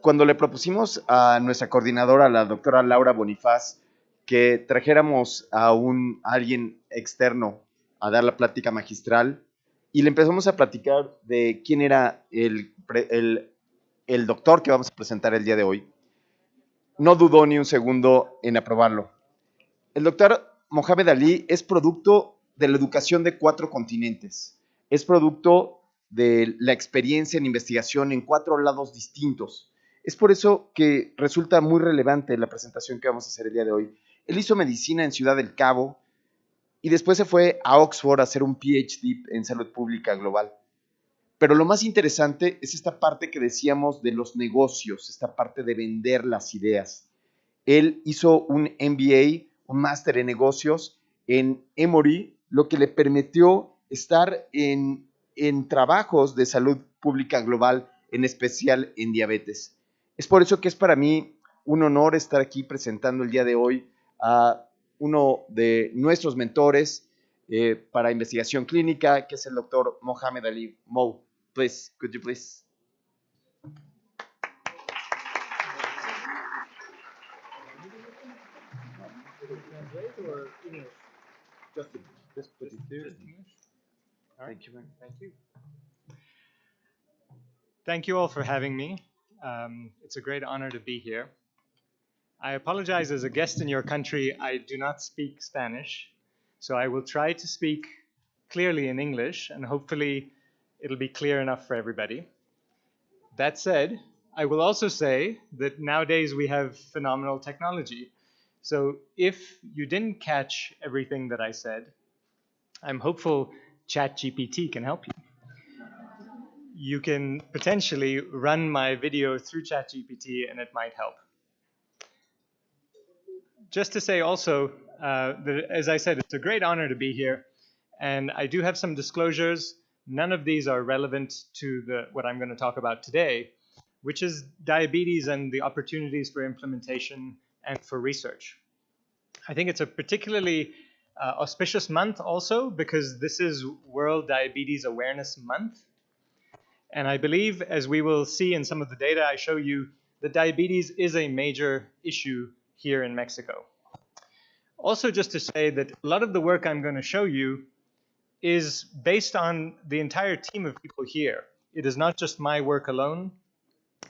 Cuando le propusimos a nuestra coordinadora, la doctora Laura Bonifaz, que trajéramos a alguien externo a dar la plática magistral, y le empezamos a platicar de quién era el doctor que vamos a presentar el día de hoy, no dudó ni un segundo en aprobarlo. El doctor Mohaammed Ali es producto de la educación de 4 continentes, es producto de la experiencia en investigación en 4 lados distintos. Es por eso que resulta muy relevante la presentación que vamos a hacer el día de hoy. Él hizo medicina en Ciudad del Cabo y después se fue a Oxford a hacer un PhD en salud pública global. Pero lo más interesante es esta parte que decíamos de los negocios, esta parte de vender las ideas. Él hizo un MBA, un máster en negocios en Emory, lo que le permitió estar en trabajos de salud pública global, en especial en diabetes. Es por eso que es para mí un honor estar aquí presentando el día de hoy a uno de nuestros mentores para investigación clínica, que es el doctor Mohaammed Ali. Mo, please, could you please? Or English? Just put it here. Thank you, man. Thank you. Thank you all for having me. It's a great honor to be here. I apologize, as a guest in your country, I do not speak Spanish, so I will try to speak clearly in English, and hopefully it'll be clear enough for everybody. That said, I will also say that nowadays we have phenomenal technology. So if you didn't catch everything that I said, I'm hopeful ChatGPT can help you. You can potentially run my video through ChatGPT and it might help. Just to say also, that, as I said, it's a great honor to be here. And I do have some disclosures. None of these are relevant to what I'm going to talk about today, which is diabetes and the opportunities for implementation and for research. I think it's a particularly auspicious month also because this is World Diabetes Awareness Month. And I believe, as we will see in some of the data I show you, that diabetes is a major issue here in Mexico. Also, just to say that a lot of the work I'm going to show you is based on the entire team of people here. It is not just my work alone.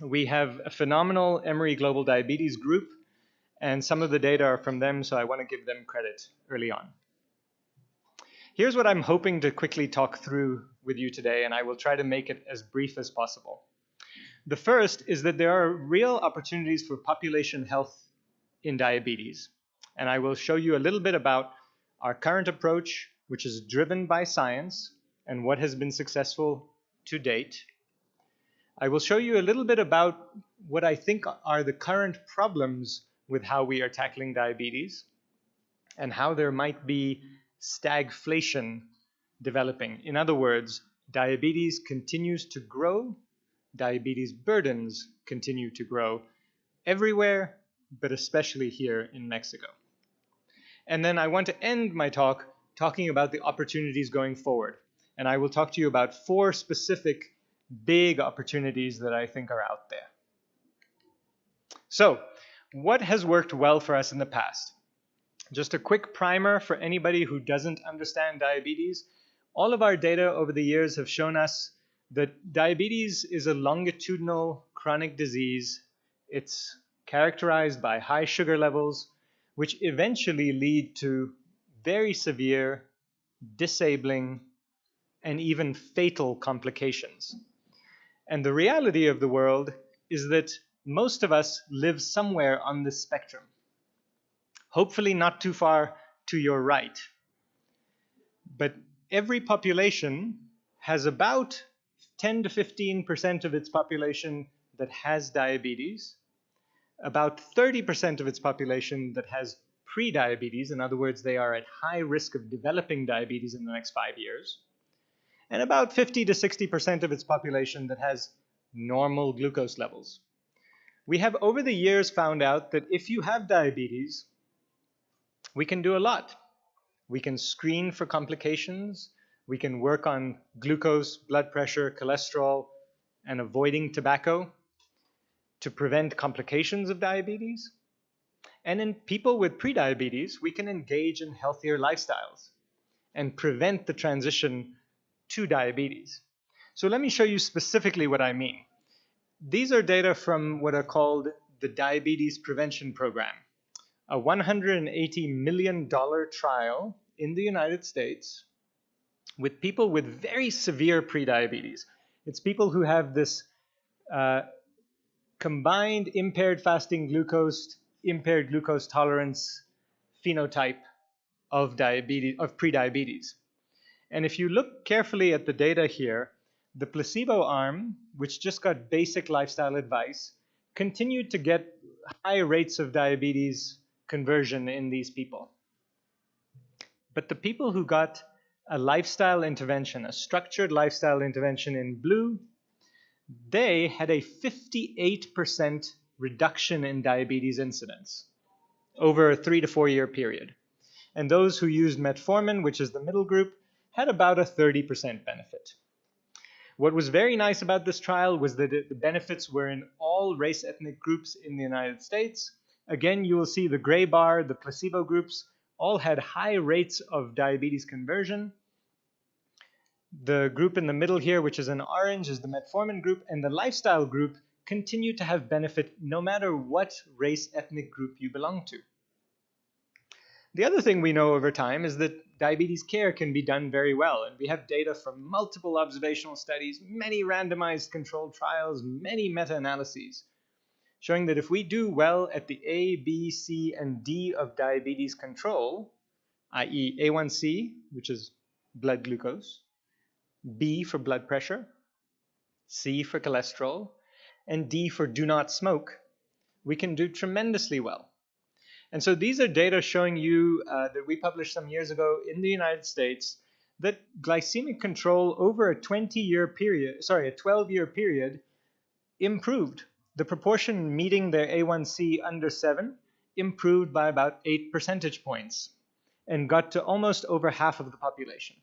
We have a phenomenal Emory Global Diabetes group, and some of the data are from them, so I want to give them credit early on. Here's what I'm hoping to quickly talk through with you today, and I will try to make it as brief as possible. The first is that there are real opportunities for population health in diabetes, and I will show you a little bit about our current approach, which is driven by science and what has been successful to date. I will show you a little bit about what I think are the current problems with how we are tackling diabetes and how there might be stagflation developing. In other words, diabetes continues to grow, diabetes burdens continue to grow everywhere, but especially here in Mexico. And then I want to end my talk talking about the opportunities going forward. And I will talk to you about 4 specific big opportunities that I think are out there. So, what has worked well for us in the past? Just a quick primer for anybody who doesn't understand diabetes. All of our data over the years have shown us that diabetes is a longitudinal chronic disease. It's characterized by high sugar levels, which eventually lead to very severe, disabling, and even fatal complications. And the reality of the world is that most of us live somewhere on this spectrum. Hopefully not too far to your right. But every population has about 10 to 15% of its population that has diabetes, about 30% of its population that has pre-diabetes, in other words, they are at high risk of developing diabetes in the next 5 years, and about 50 to 60% of its population that has normal glucose levels. We have over the years found out that if you have diabetes, we can do a lot. We can screen for complications, we can work on glucose, blood pressure, cholesterol, and avoiding tobacco. to prevent complications of diabetes. And in people with prediabetes, we can engage in healthier lifestyles and prevent the transition to diabetes. So let me show you specifically what I mean. These are data from what are called the Diabetes Prevention Program, a $180 million trial in the United States with people with very severe prediabetes. It's people who have this combined impaired fasting glucose, impaired glucose tolerance phenotype of prediabetes. And if you look carefully at the data here, the placebo arm, which just got basic lifestyle advice, continued to get high rates of diabetes conversion in these people. But the people who got a lifestyle intervention, a structured lifestyle intervention in blue, they had a 58% reduction in diabetes incidence over a 3 to 4 year period. And those who used metformin, which is the middle group, had about a 30% benefit. What was very nice about this trial was that the benefits were in all race ethnic groups in the United States. Again, you will see the gray bar, the placebo groups, all had high rates of diabetes conversion. The group in the middle here, which is in orange, is the metformin group, and the lifestyle group continued to have benefit no matter what race ethnic group you belong to. The other thing we know over time is that diabetes care can be done very well, and we have data from multiple observational studies, many randomized controlled trials, many meta-analyses, showing that if we do well at the A, B, C, and D of diabetes control, i.e. A1C, which is blood glucose, B for blood pressure, C for cholesterol, and D for do not smoke, we can do tremendously well. And so these are data showing you that we published some years ago in the United States that glycemic control over a 12-year period improved. The proportion meeting their A1C under 7 improved by about 8 percentage points and got to almost over half of the population.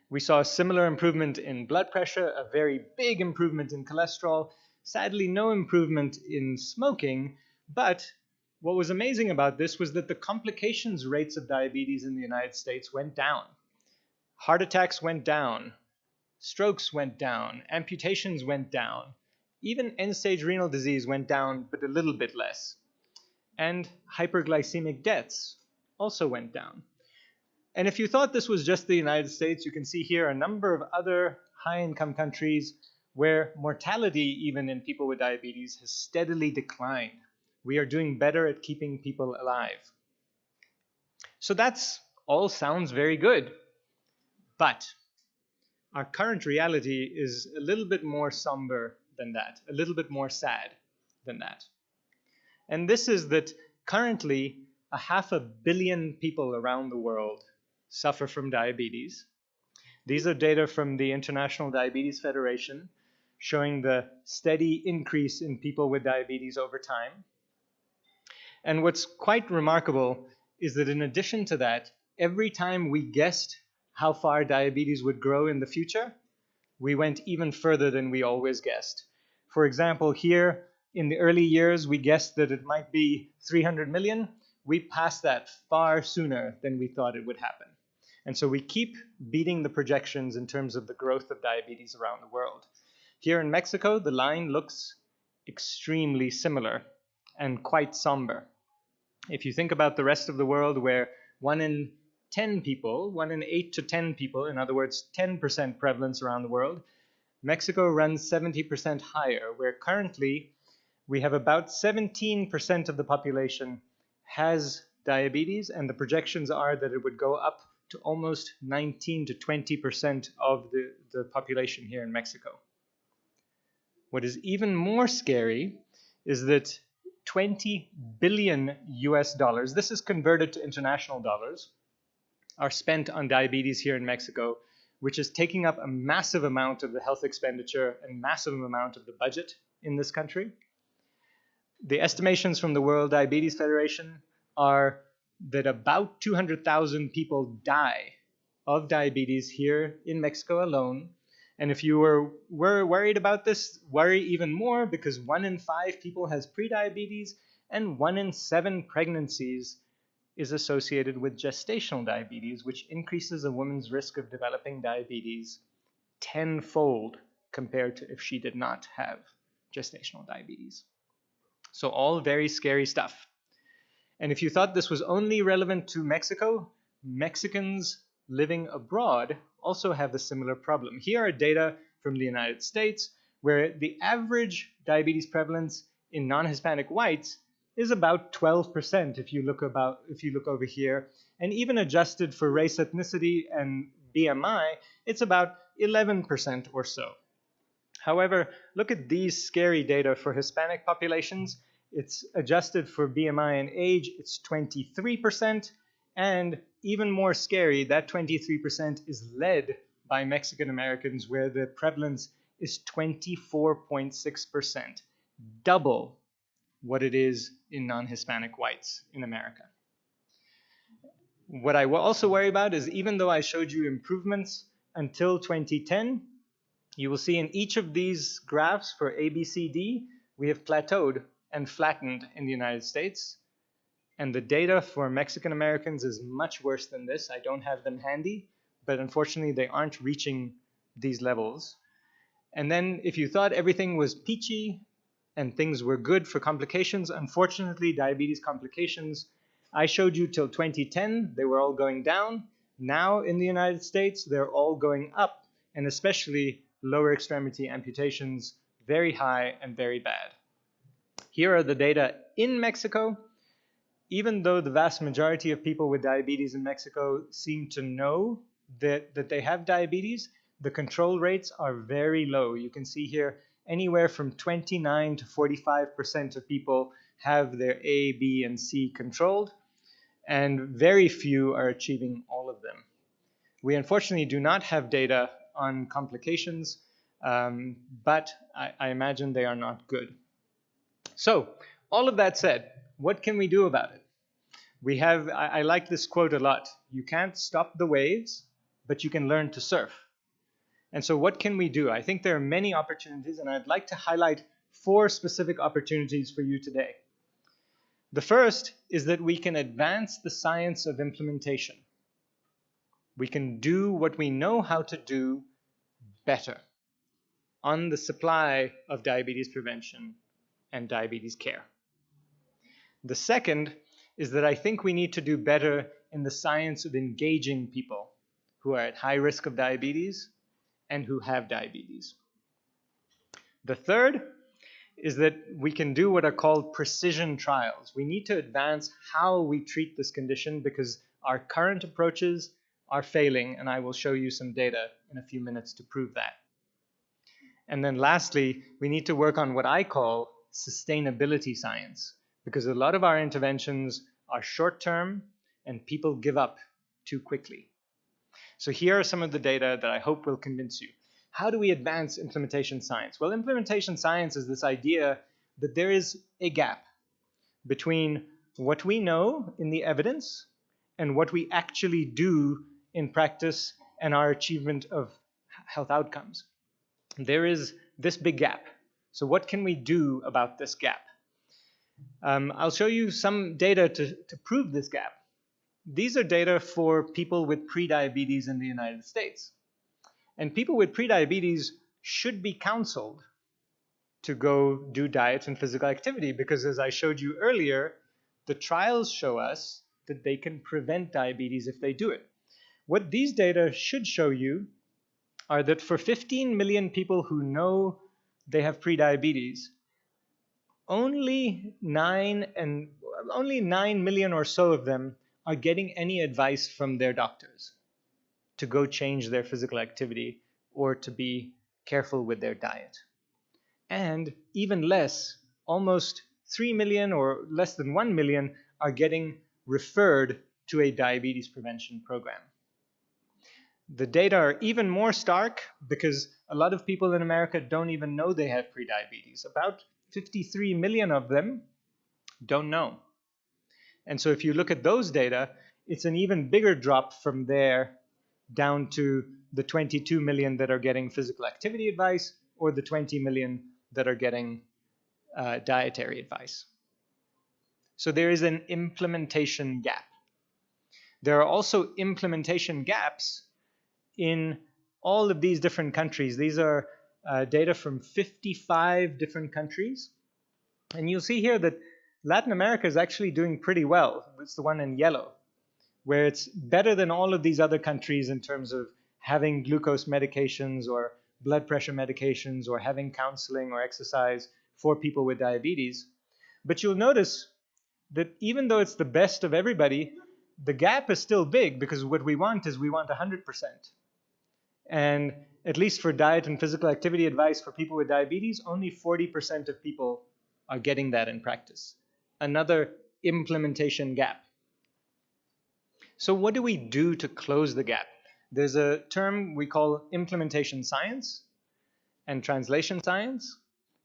We saw a similar improvement in blood pressure, a very big improvement in cholesterol, sadly no improvement in smoking, but what was amazing about this was that the complications rates of diabetes in the United States went down. Heart attacks went down, strokes went down, amputations went down, even end-stage renal disease went down, but a little bit less. And hyperglycemic deaths also went down. And if you thought this was just the United States, you can see here a number of other high-income countries where mortality, even in people with diabetes, has steadily declined. We are doing better at keeping people alive. So that's all sounds very good. But our current reality is a little bit more somber than that, a little bit more sad than that. And this is that currently 500 million people around the world suffer from diabetes. These are data from the International Diabetes Federation showing the steady increase in people with diabetes over time. And what's quite remarkable is that in addition to that, every time we guessed how far diabetes would grow in the future, we went even further than we always guessed. For example, here in the early years, we guessed that it might be 300 million. We passed that far sooner than we thought it would happen. And so we keep beating the projections in terms of the growth of diabetes around the world. Here in Mexico, the line looks extremely similar and quite somber. If you think about the rest of the world where 1 in 10 people, 1 in 8 to 10 people, in other words, 10% prevalence around the world, Mexico runs 70% higher, where currently we have about 17% of the population has diabetes, and the projections are that it would go up to almost 19 to 20% of the population here in Mexico. What is even more scary is that 20 billion US dollars, this is converted to international dollars, are spent on diabetes here in Mexico, which is taking up a massive amount of the health expenditure and massive amount of the budget in this country. The estimations from the World Diabetes Federation are that about 200,000 people die of diabetes here in Mexico alone, And if you were worried about this, worry even more, because 1 in 5 people has prediabetes and 1 in 7 pregnancies is associated with gestational diabetes, which increases a woman's risk of developing diabetes tenfold compared to if she did not have gestational diabetes. So all very scary stuff. And if you thought this was only relevant to Mexico, Mexicans living abroad also have a similar problem. Here are data from the United States, where the average diabetes prevalence in non-Hispanic whites is about 12% if you look over here, and even adjusted for race, ethnicity, and BMI, it's about 11% or so. However, look at these scary data for Hispanic populations. It's adjusted for BMI and age, it's 23%, and even more scary, that 23% is led by Mexican Americans, where the prevalence is 24.6%, double what it is in non-Hispanic whites in America. What I will also worry about is, even though I showed you improvements until 2010, you will see in each of these graphs for A, B, C, D, we have plateaued and flattened in the United States. And the data for Mexican Americans is much worse than this. I don't have them handy, but unfortunately they aren't reaching these levels. And then if you thought everything was peachy and things were good for complications, unfortunately diabetes complications, I showed you till 2010, they were all going down. Now in the United States, they're all going up, and especially lower extremity amputations, very high and very bad. Here are the data in Mexico. Even though the vast majority of people with diabetes in Mexico seem to know that they have diabetes, the control rates are very low. You can see here anywhere from 29 to 45% of people have their A, B, and C controlled, and very few are achieving all of them. We unfortunately do not have data on complications, but I imagine they are not good. So, all of that said, what can we do about it? I like this quote a lot. You can't stop the waves, but you can learn to surf. And so what can we do? I think there are many opportunities, and I'd like to highlight 4 specific opportunities for you today. The first is that we can advance the science of implementation. We can do what we know how to do better on the supply of diabetes prevention and diabetes care. The second is that I think we need to do better in the science of engaging people who are at high risk of diabetes and who have diabetes. The third is that we can do what are called precision trials. We need to advance how we treat this condition because our current approaches are failing, and I will show you some data in a few minutes to prove that. And then lastly, we need to work on what I call sustainability science, because a lot of our interventions are short-term and people give up too quickly. So here are some of the data that I hope will convince you. How do we advance implementation science? Well, implementation science is this idea that there is a gap between what we know in the evidence and what we actually do in practice and our achievement of health outcomes. There is this big gap. So what can we do about this gap? I'll show you some data to prove this gap. These are data for people with prediabetes in the United States. And people with prediabetes should be counseled to go do diet and physical activity because, as I showed you earlier, the trials show us that they can prevent diabetes if they do it. What these data should show you are that for 15 million people who know they have prediabetes, only 9 million or so of them are getting any advice from their doctors to go change their physical activity or to be careful with their diet. And even less, almost 3 million or less than 1 million are getting referred to a diabetes prevention program. The data are even more stark because a lot of people in America don't even know they have prediabetes. About 53 million of them don't know. And so if you look at those data, it's an even bigger drop from there down to the 22 million that are getting physical activity advice or the 20 million that are getting dietary advice. So there is an implementation gap. There are also implementation gaps in all of these different countries. These are data from 55 different countries. And you'll see here that Latin America is actually doing pretty well. It's the one in yellow, where it's better than all of these other countries in terms of having glucose medications or blood pressure medications or having counseling or exercise for people with diabetes. But you'll notice that even though it's the best of everybody, the gap is still big, because what we want is we want 100%. And at least for diet and physical activity advice for people with diabetes, only 40% of people are getting that in practice. Another implementation gap. So what do we do to close the gap? There's a term we call implementation science and translation science.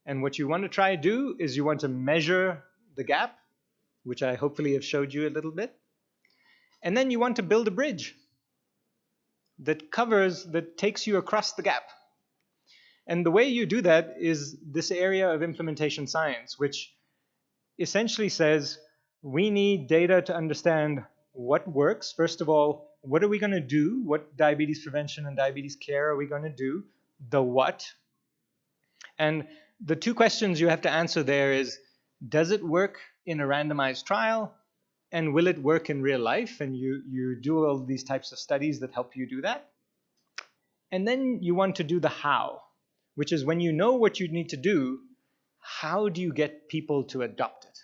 And what you want to try to do is you want to measure the gap, which I hopefully have showed you a little bit. And then you want to build a bridge that takes you across the gap. And the way you do that is this area of implementation science, which essentially says we need data to understand what works. First of all, what are we going to do? What diabetes prevention and diabetes care are we going to do? The what? And the two questions you have to answer there is, does it work in a randomized trial? And will it work in real life? And you do all these types of studies that help you do that. And then you want to do the how, which is when you know what you need to do, how do you get people to adopt it?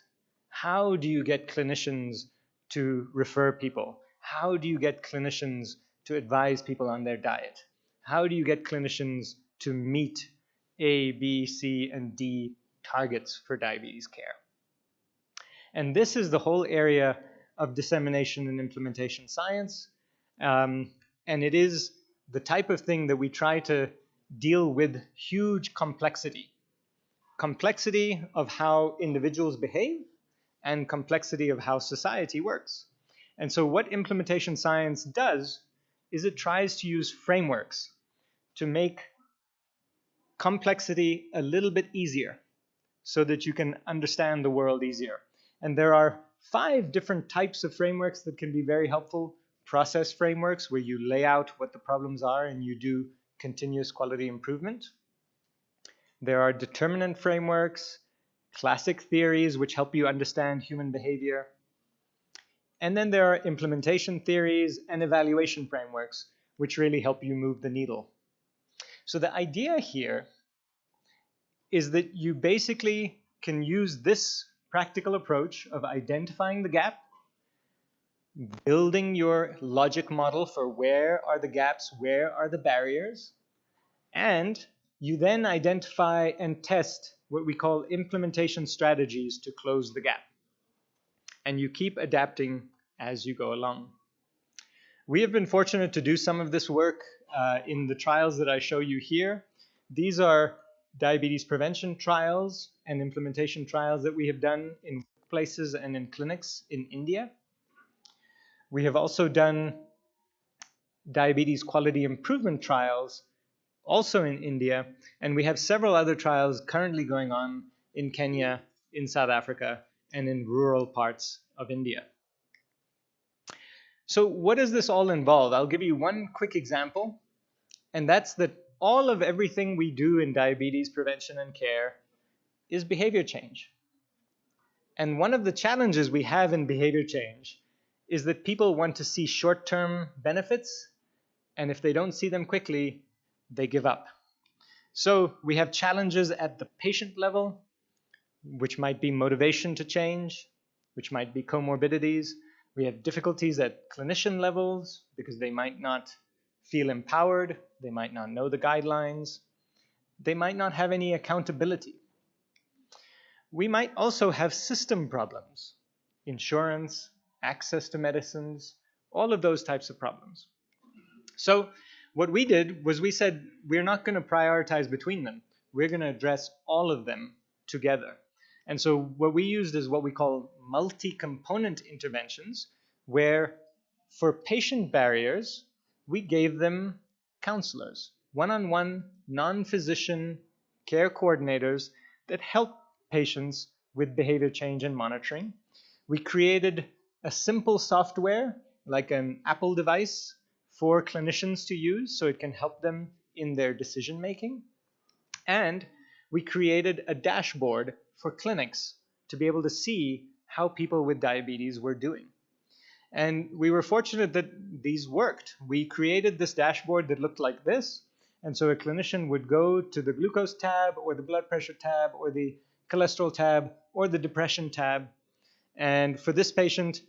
How do you get clinicians to refer people? How do you get clinicians to advise people on their diet? How do you get clinicians to meet A, B, C, and D targets for diabetes care? And this is the whole area of dissemination and implementation science. And it is the type of thing that we try to deal with huge complexity. Complexity of how individuals behave and complexity of how society works. And so what implementation science does is it tries to use frameworks to make complexity a little bit easier so that you can understand the world easier. And there are 5 different types of frameworks that can be very helpful. Process frameworks, where you lay out what the problems are and you do continuous quality improvement. There are determinant frameworks, classic theories, which help you understand human behavior. And then there are implementation theories and evaluation frameworks, which really help you move the needle. So the idea here is that you basically can use this practical approach of identifying the gap, building your logic model for where are the gaps, where are the barriers, and you then identify and test what we call implementation strategies to close the gap. And you keep adapting as you go along. We have been fortunate to do some of this work in the trials that I show you here. These are diabetes prevention trials and implementation trials that we have done in places and in clinics in India. We have also done diabetes quality improvement trials also in India, and we have several other trials currently going on in Kenya, in South Africa, and in rural parts of India. So what does this all involve? I'll give you one quick example, and that's that all of everything we do in diabetes prevention and care is behavior change. And one of the challenges we have in behavior change is that people want to see short-term benefits, and if they don't see them quickly, they give up. So we have challenges at the patient level, which might be motivation to change, which might be comorbidities. We have difficulties at clinician levels because they might not feel empowered, they might not know the guidelines, they might not have any accountability. We might also have system problems, insurance, access to medicines, all of those types of problems. So what we did was we said, we're not going to prioritize between them. We're going to address all of them together. And so what we used is what we call multi-component interventions, where for patient barriers, we gave them counselors, one-on-one, non-physician care coordinators that help patients with behavior change and monitoring. We created a simple software like an Apple device for clinicians to use so it can help them in their decision making. And we created a dashboard for clinics to be able to see how people with diabetes were doing. And we were fortunate that these worked. We created this dashboard that looked like this. And so a clinician would go to the glucose tab or the blood pressure tab or the cholesterol tab or the depression tab. And for this patient,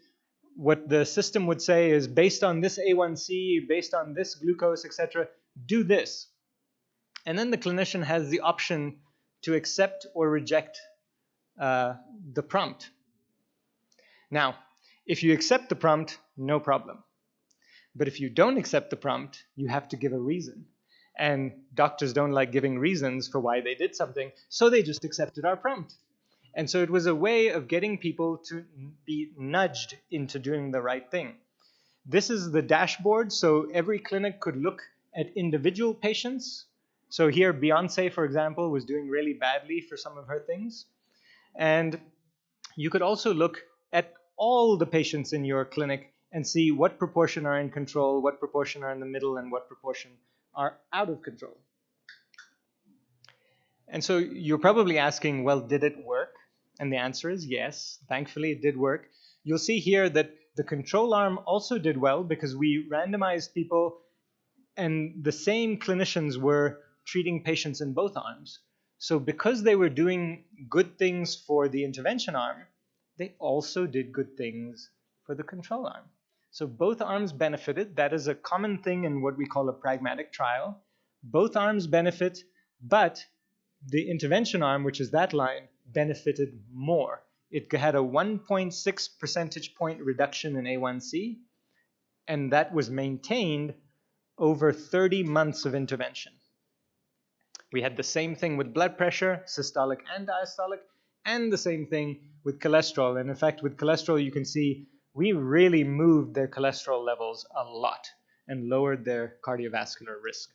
what the system would say is, based on this A1C, based on this glucose, etc., do this. And then the clinician has the option to accept or reject the prompt. Now, if you accept the prompt, no problem. But if you don't accept the prompt, you have to give a reason. And doctors don't like giving reasons for why they did something, so they just accepted our prompt. And so it was a way of getting people to be nudged into doing the right thing. This is the dashboard, so every clinic could look at individual patients. So here, Beyonce, for example, was doing really badly for some of her things. And you could also look at all the patients in your clinic and see what proportion are in control, what proportion are in the middle, and what proportion are out of control. And so you're probably asking, well, did it work? And the answer is yes. Thankfully, it did work. You'll see here that the control arm also did well because we randomized people and the same clinicians were treating patients in both arms. So because they were doing good things for the intervention arm, they also did good things for the control arm. So both arms benefited. That is a common thing in what we call a pragmatic trial. Both arms benefit, but the intervention arm, which is that line, benefited more. It had a 1.6 percentage point reduction in A1C, and that was maintained over 30 months of intervention. We had the same thing with blood pressure, systolic and diastolic, and the same thing with cholesterol. And in fact, with cholesterol, you can see we really moved their cholesterol levels a lot and lowered their cardiovascular risk.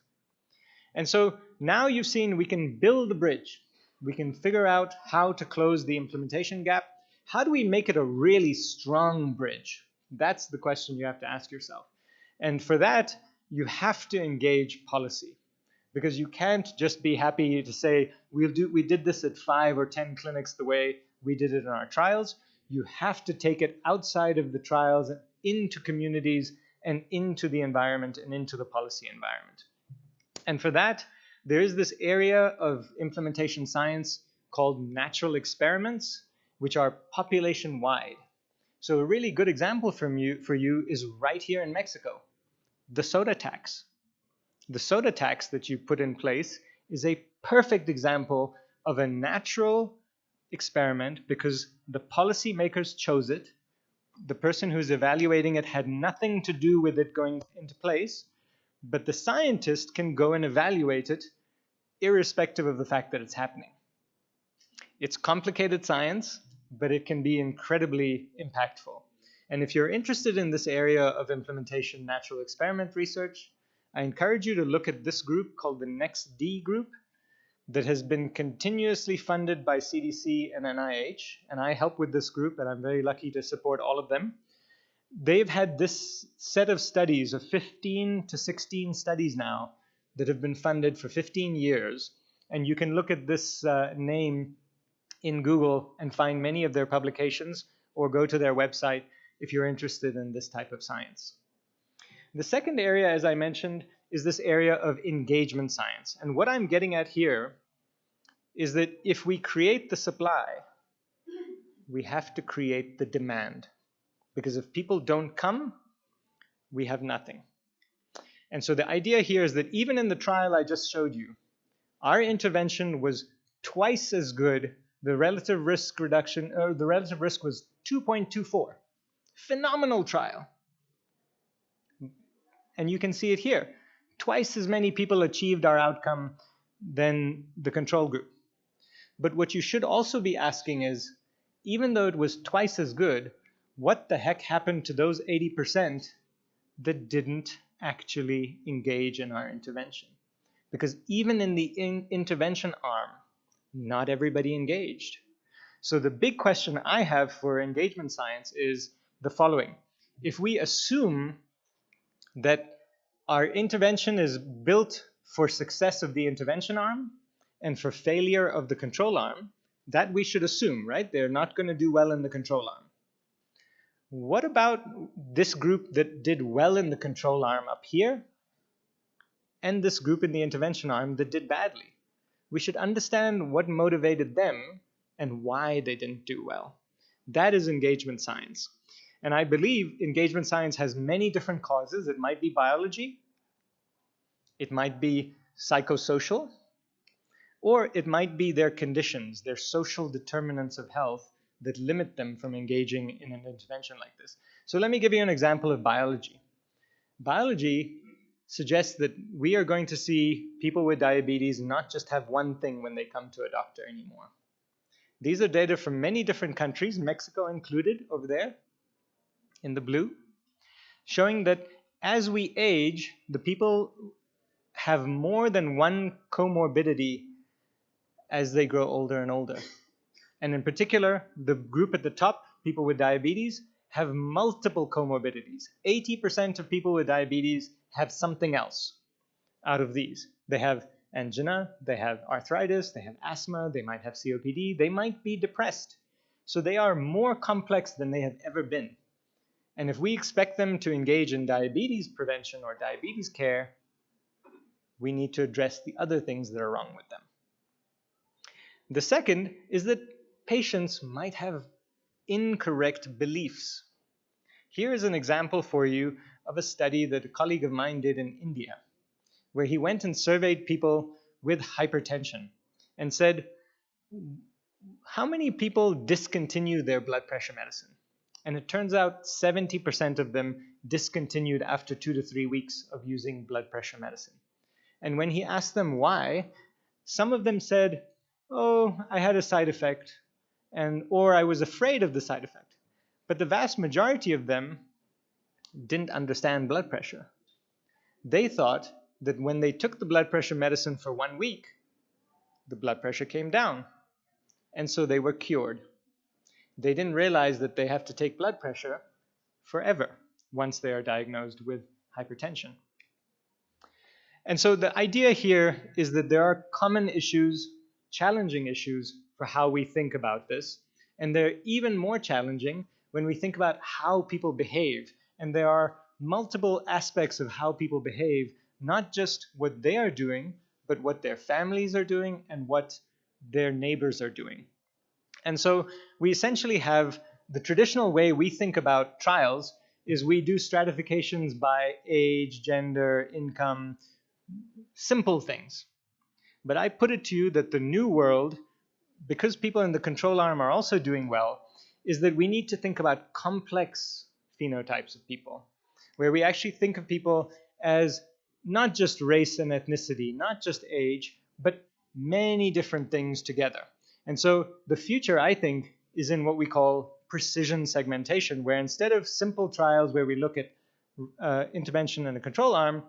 And so now you've seen we can build a bridge. We can figure out how to close the implementation gap. How do we make it a really strong bridge? That's the question you have to ask yourself. And for that, you have to engage policy, because you can't just be happy to say, we did this at 5 or 10 clinics the way we did it in our trials. You have to take it outside of the trials and into communities and into the environment and into the policy environment. And for that, there is this area of implementation science called natural experiments, which are population-wide. So a really good example for you is right here in Mexico, the soda tax. The soda tax that you put in place is a perfect example of a natural experiment because the policymakers chose it. The person who's evaluating it had nothing to do with it going into place, but the scientist can go and evaluate it irrespective of the fact that it's happening. It's complicated science, but it can be incredibly impactful. And if you're interested in this area of implementation natural experiment research, I encourage you to look at this group called the NextD group that has been continuously funded by CDC and NIH. And I help with this group, and I'm very lucky to support all of them. They've had this set of studies of 15 to 16 studies now that have been funded for 15 years. And you can look at this name in Google and find many of their publications, or go to their website if you're interested in this type of science. The second area, as I mentioned, is this area of engagement science. And what I'm getting at here is that if we create the supply, we have to create the demand. Because if people don't come, we have nothing. And so the idea here is that even in the trial I just showed you, our intervention was twice as good. The relative risk reduction, the relative risk was 2.24. Phenomenal trial. And you can see it here. Twice as many people achieved our outcome than the control group. But what you should also be asking is, even though it was twice as good, what the heck happened to those 80% that didn't actually engage in our intervention. Because even in the intervention arm, not everybody engaged. So the big question I have for engagement science is the following. If we assume that our intervention is built for success of the intervention arm and for failure of the control arm, that we should assume, right? They're not going to do well in the control arm. What about this group that did well in the control arm up here and this group in the intervention arm that did badly? We should understand what motivated them and why they didn't do well. That is engagement science. And I believe engagement science has many different causes. It might be biology, it might be psychosocial, or it might be their conditions, their social determinants of health that limit them from engaging in an intervention like this. So let me give you an example of biology. Biology suggests that we are going to see people with diabetes not just have one thing when they come to a doctor anymore. These are data from many different countries, Mexico included over there in the blue, showing that as we age, the people have more than one comorbidity as they grow older and older. And in particular, the group at the top, people with diabetes, have multiple comorbidities. 80% of people with diabetes have something else out of these. They have angina, they have arthritis, they have asthma, they might have COPD, they might be depressed. So they are more complex than they have ever been. And if we expect them to engage in diabetes prevention or diabetes care, we need to address the other things that are wrong with them. The second is that patients might have incorrect beliefs. Here is an example for you of a study that a colleague of mine did in India, where he went and surveyed people with hypertension and said, how many people discontinue their blood pressure medicine? And it turns out 70% of them discontinued after 2 to 3 weeks of using blood pressure medicine. And when he asked them why, some of them said, oh, I had a side effect, or I was afraid of the side effect. But the vast majority of them didn't understand blood pressure. They thought that when they took the blood pressure medicine for 1 week, the blood pressure came down, and so they were cured. They didn't realize that they have to take blood pressure forever once they are diagnosed with hypertension. And so the idea here is that there are common issues, challenging issues for how we think about this. And they're even more challenging when we think about how people behave. And there are multiple aspects of how people behave, not just what they are doing, but what their families are doing and what their neighbors are doing. And so we essentially have the traditional way we think about trials is we do stratifications by age, gender, income, simple things. But I put it to you that the new world, because people in the control arm are also doing well, is that we need to think about complex phenotypes of people, where we actually think of people as not just race and ethnicity, not just age, but many different things together. And so the future, I think, is in what we call precision segmentation, where instead of simple trials where we look at intervention in a control arm,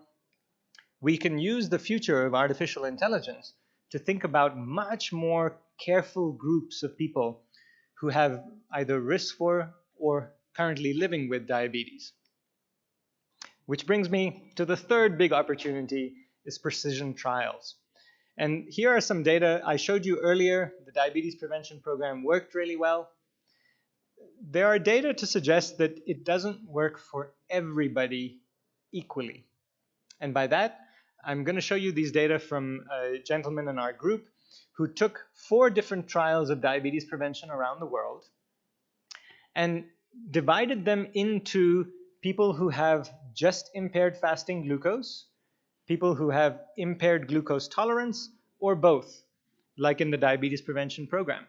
we can use the future of artificial intelligence to think about much more careful groups of people who have either risk for or currently living with diabetes. Which brings me to the third big opportunity, is precision trials. And here are some data I showed you earlier. The diabetes prevention program worked really well. There are data to suggest that it doesn't work for everybody equally. And by that, I'm going to show you these data from a gentleman in our group who took 4 different trials of diabetes prevention around the world and divided them into people who have just impaired fasting glucose, people who have impaired glucose tolerance, or both, like in the diabetes prevention program.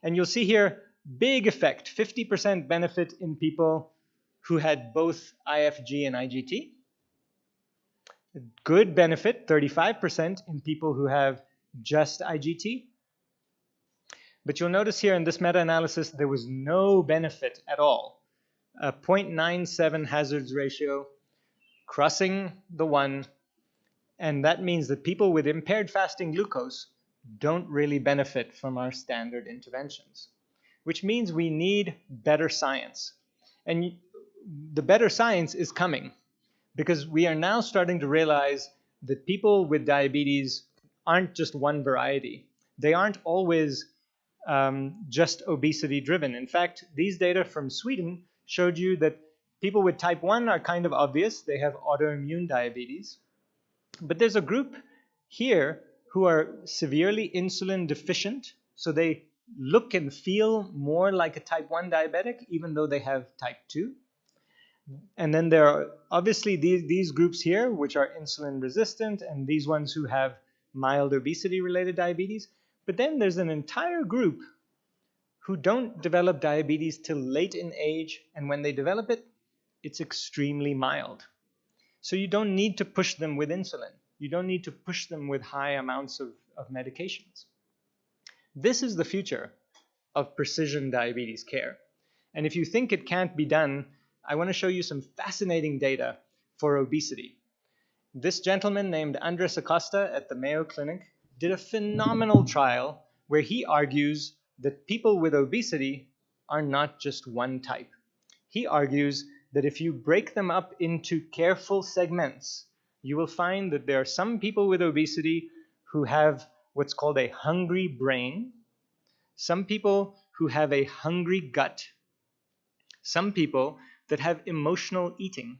And you'll see here, big effect, 50% benefit in people who had both IFG and IGT. Good benefit, 35% in people who have just IGT. But you'll notice here in this meta-analysis, there was no benefit at all. A 0.97 hazards ratio, crossing the 1, and that means that people with impaired fasting glucose don't really benefit from our standard interventions, which means we need better science. And the better science is coming because we are now starting to realize that people with diabetes aren't just one variety. They aren't always just obesity driven. In fact, these data from Sweden showed you that people with type 1 are kind of obvious. They have autoimmune diabetes. But there's a group here who are severely insulin deficient, so they look and feel more like a type 1 diabetic, even though they have type 2. And then there are obviously these groups here, which are insulin resistant, and these ones who have mild obesity-related diabetes. But then there's an entire group who don't develop diabetes till late in age, and when they develop it, it's extremely mild. So you don't need to push them with insulin. You don't need to push them with high amounts of medications. This is the future of precision diabetes care. And if you think it can't be done, I want to show you some fascinating data for obesity. This gentleman named Andres Acosta at the Mayo Clinic did a phenomenal trial where he argues that people with obesity are not just one type. He argues that if you break them up into careful segments, you will find that there are some people with obesity who have what's called a hungry brain, some people who have a hungry gut, some people that have emotional eating,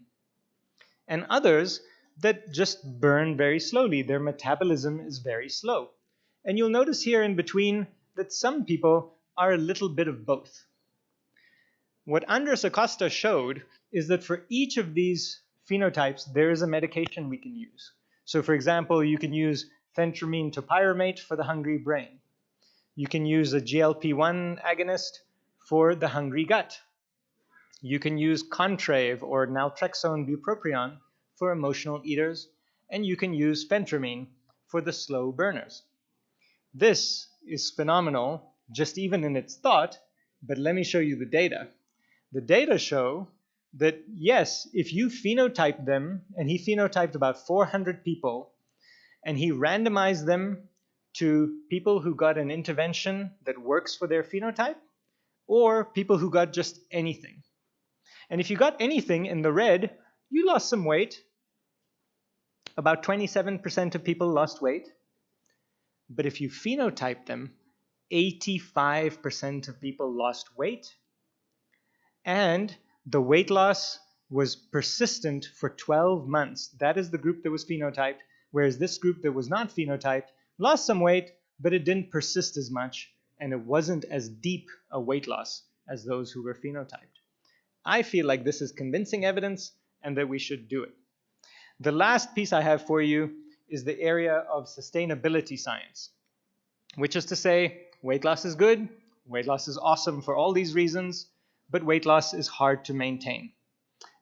and others that just burn very slowly. Their metabolism is very slow. And you'll notice here in between that some people are a little bit of both. What Andres Acosta showed is that for each of these phenotypes, there is a medication we can use. So for example, you can use phentermine topiramate for the hungry brain. You can use a GLP-1 agonist for the hungry gut. You can use Contrave or naltrexone bupropion for emotional eaters, and you can use phentermine for the slow burners. This is phenomenal, just even in its thought, but let me show you the data. The data show that, yes, if you phenotype them, and he phenotyped about 400 people, and he randomized them to people who got an intervention that works for their phenotype, or people who got just anything. And if you got anything in the red, you lost some weight. About 27% of people lost weight. But if you phenotype them, 85% of people lost weight. And the weight loss was persistent for 12 months. That is the group that was phenotyped, whereas this group that was not phenotyped lost some weight, but it didn't persist as much, and it wasn't as deep a weight loss as those who were phenotyped. I feel like this is convincing evidence and that we should do it. The last piece I have for you is the area of sustainability science, which is to say, weight loss is good, weight loss is awesome for all these reasons, but weight loss is hard to maintain.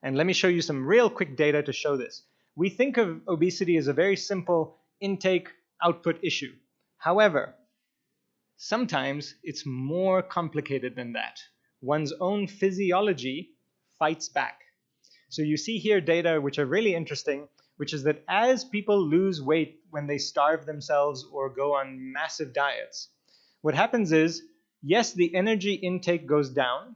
And let me show you some real quick data to show this. We think of obesity as a very simple intake-output issue. However, sometimes it's more complicated than that. One's own physiology fights back. So you see here data which are really interesting, which is that as people lose weight when they starve themselves or go on massive diets, what happens is, yes, the energy intake goes down,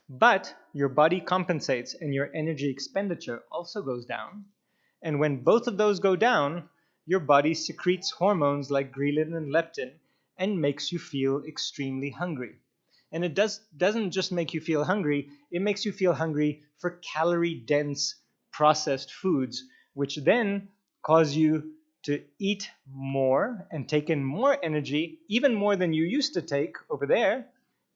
but your body compensates and your energy expenditure also goes down. And when both of those go down, your body secretes hormones like ghrelin and leptin and makes you feel extremely hungry. And it doesn't just make you feel hungry, it makes you feel hungry for calorie-dense processed foods, which then cause you to eat more and take in more energy, even more than you used to take over there,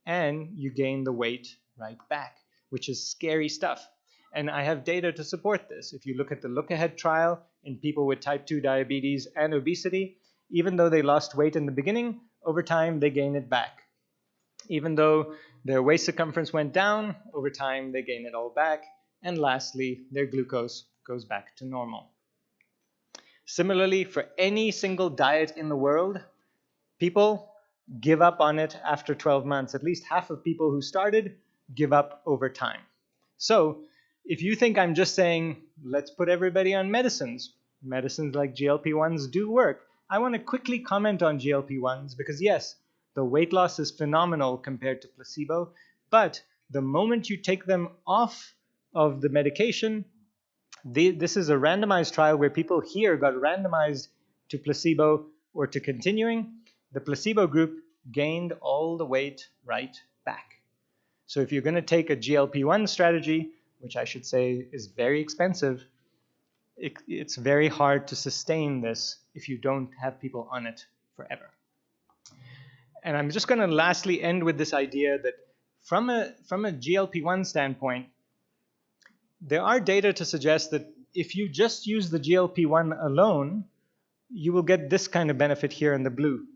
and you gain the weight right back, which is scary stuff. And I have data to support this. If you look at the Look-Ahead trial in people with type 2 diabetes and obesity, even though they lost weight in the beginning, over time they gain it back. Even though their waist circumference went down, over time they gain it all back. And lastly, their glucose goes back to normal. Similarly, for any single diet in the world, people give up on it after 12 months. At least half of people who started give up over time. So if you think I'm just saying, let's put everybody on medicines like GLP-1s do work, I want to quickly comment on GLP-1s because yes, the weight loss is phenomenal compared to placebo, but the moment you take them off of the medication, this is a randomized trial where people here got randomized to placebo or to continuing. The placebo group gained all the weight right back. So if you're going to take a GLP-1 strategy, which I should say is very expensive, it's very hard to sustain this if you don't have people on it forever. And I'm just going to lastly end with this idea that from a GLP-1 standpoint, there are data to suggest that if you just use the GLP-1 alone, you will get this kind of benefit here in the blue.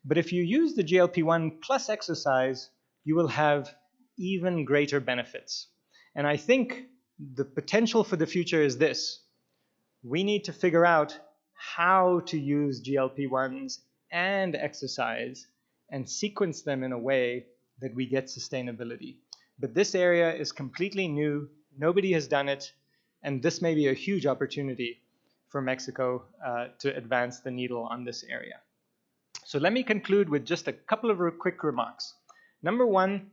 But if you use the GLP-1 plus exercise, you will have even greater benefits. And I think the potential for the future is this. We need to figure out how to use GLP-1s and exercise and sequence them in a way that we get sustainability. But this area is completely new. Nobody has done it. And this may be a huge opportunity for Mexico to advance the needle on this area. So let me conclude with just a couple of quick remarks. Number one,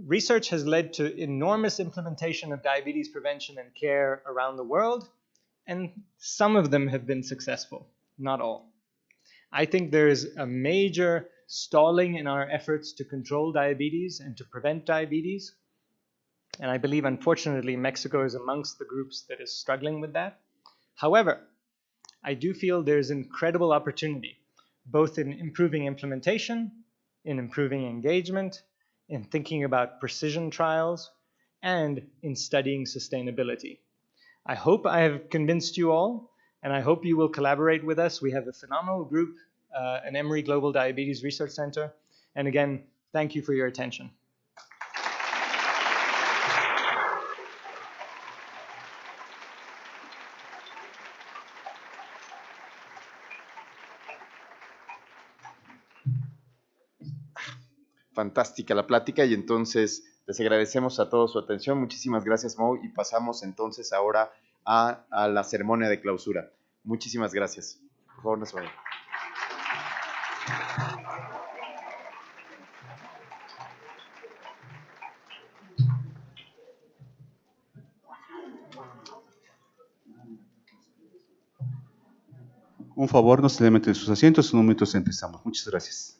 research has led to enormous implementation of diabetes prevention and care around the world, and some of them have been successful, not all. I think there is a major stalling in our efforts to control diabetes and to prevent diabetes, and I believe, unfortunately, Mexico is amongst the groups that is struggling with that. However, I do feel there's incredible opportunity, both in improving implementation, in improving engagement, in thinking about precision trials, and in studying sustainability. I hope I have convinced you all, and I hope you will collaborate with us. We have a phenomenal group, an Emory Global Diabetes Research Center. And again, thank you for your attention. Fantástica la plática y entonces les agradecemos a todos su atención. Muchísimas gracias, Mo, y pasamos entonces ahora a la ceremonia de clausura. Muchísimas gracias. Por favor, no se vayan. Un favor, no se levanten sus asientos, en un momento empezamos. Muchas gracias.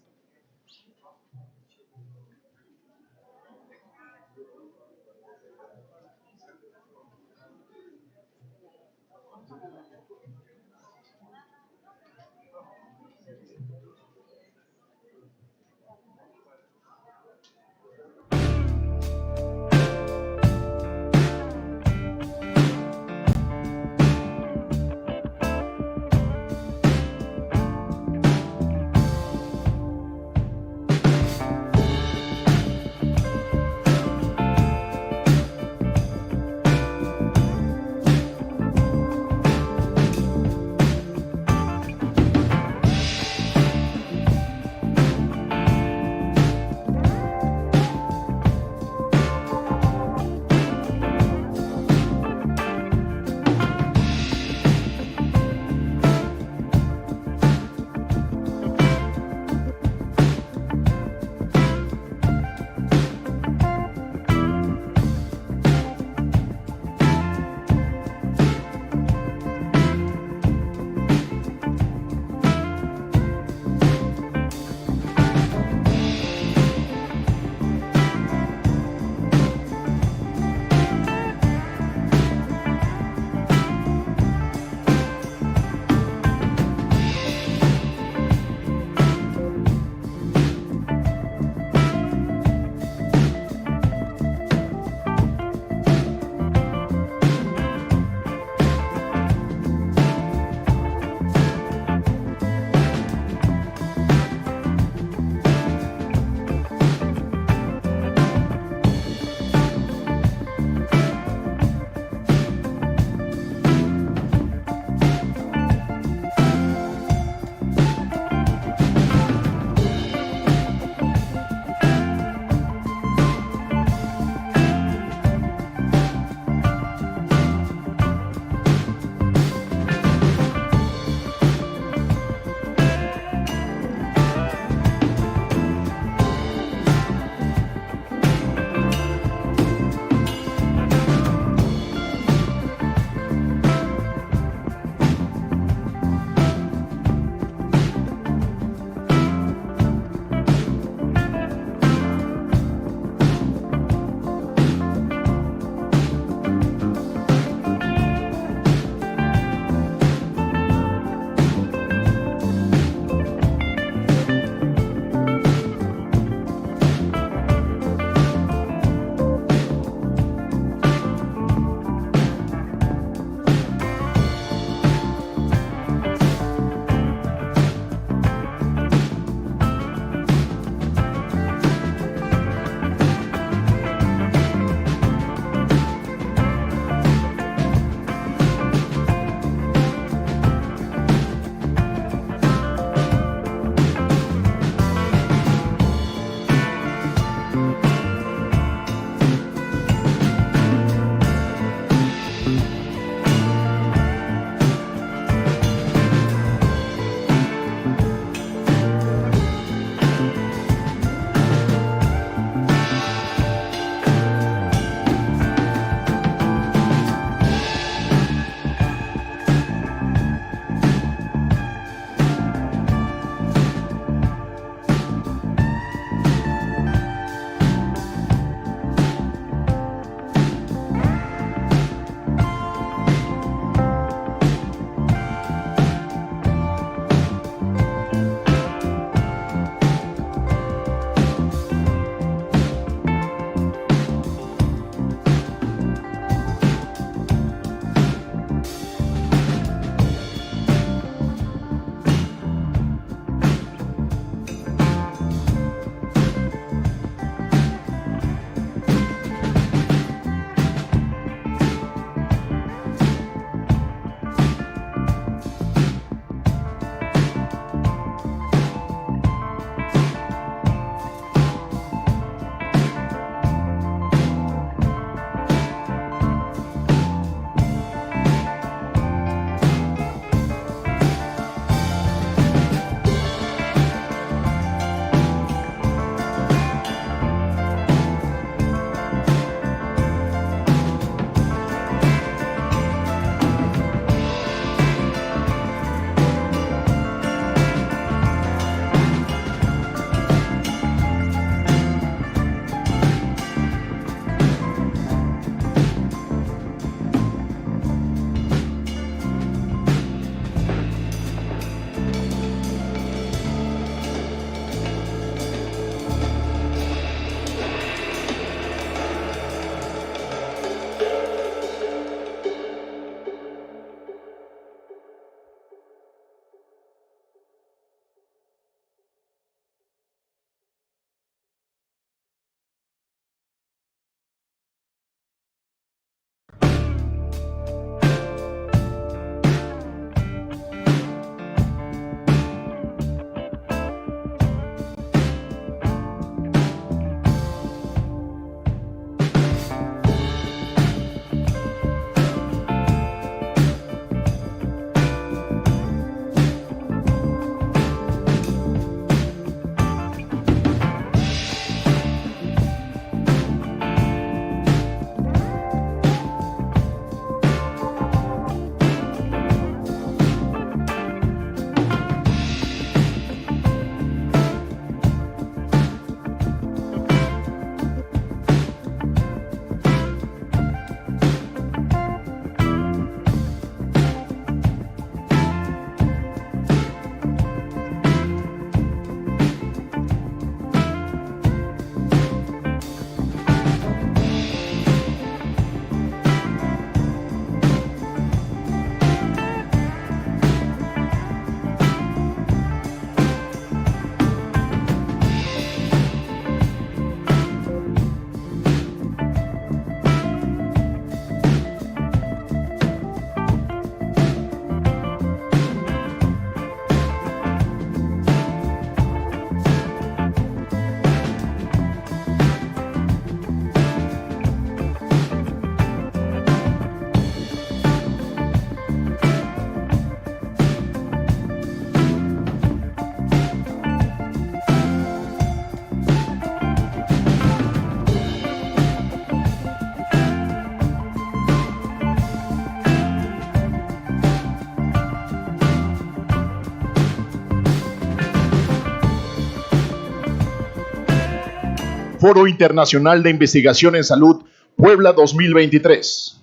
Foro Internacional de Investigación en Salud, Puebla 2023.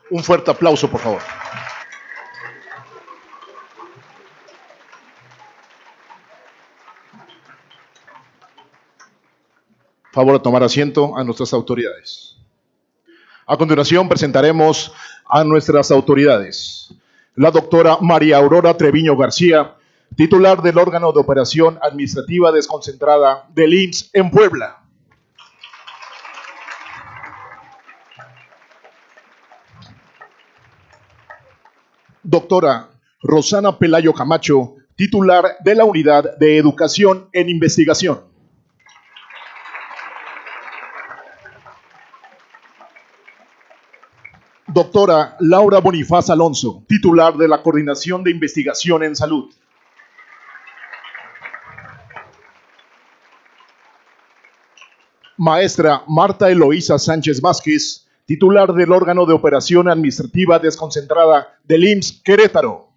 Un fuerte aplauso, por favor. Favor de tomar asiento a nuestras autoridades. A continuación presentaremos a nuestras autoridades. La doctora María Aurora Treviño García, titular del órgano de operación administrativa desconcentrada del IMSS en Puebla. Doctora Rosana Pelayo Camacho, titular de la Unidad de Educación en Investigación. Doctora Laura Bonifaz Alonso, titular de la Coordinación de Investigación en Salud. Maestra Marta Eloísa Sánchez Vázquez, titular del órgano de operación administrativa desconcentrada del IMSS Querétaro.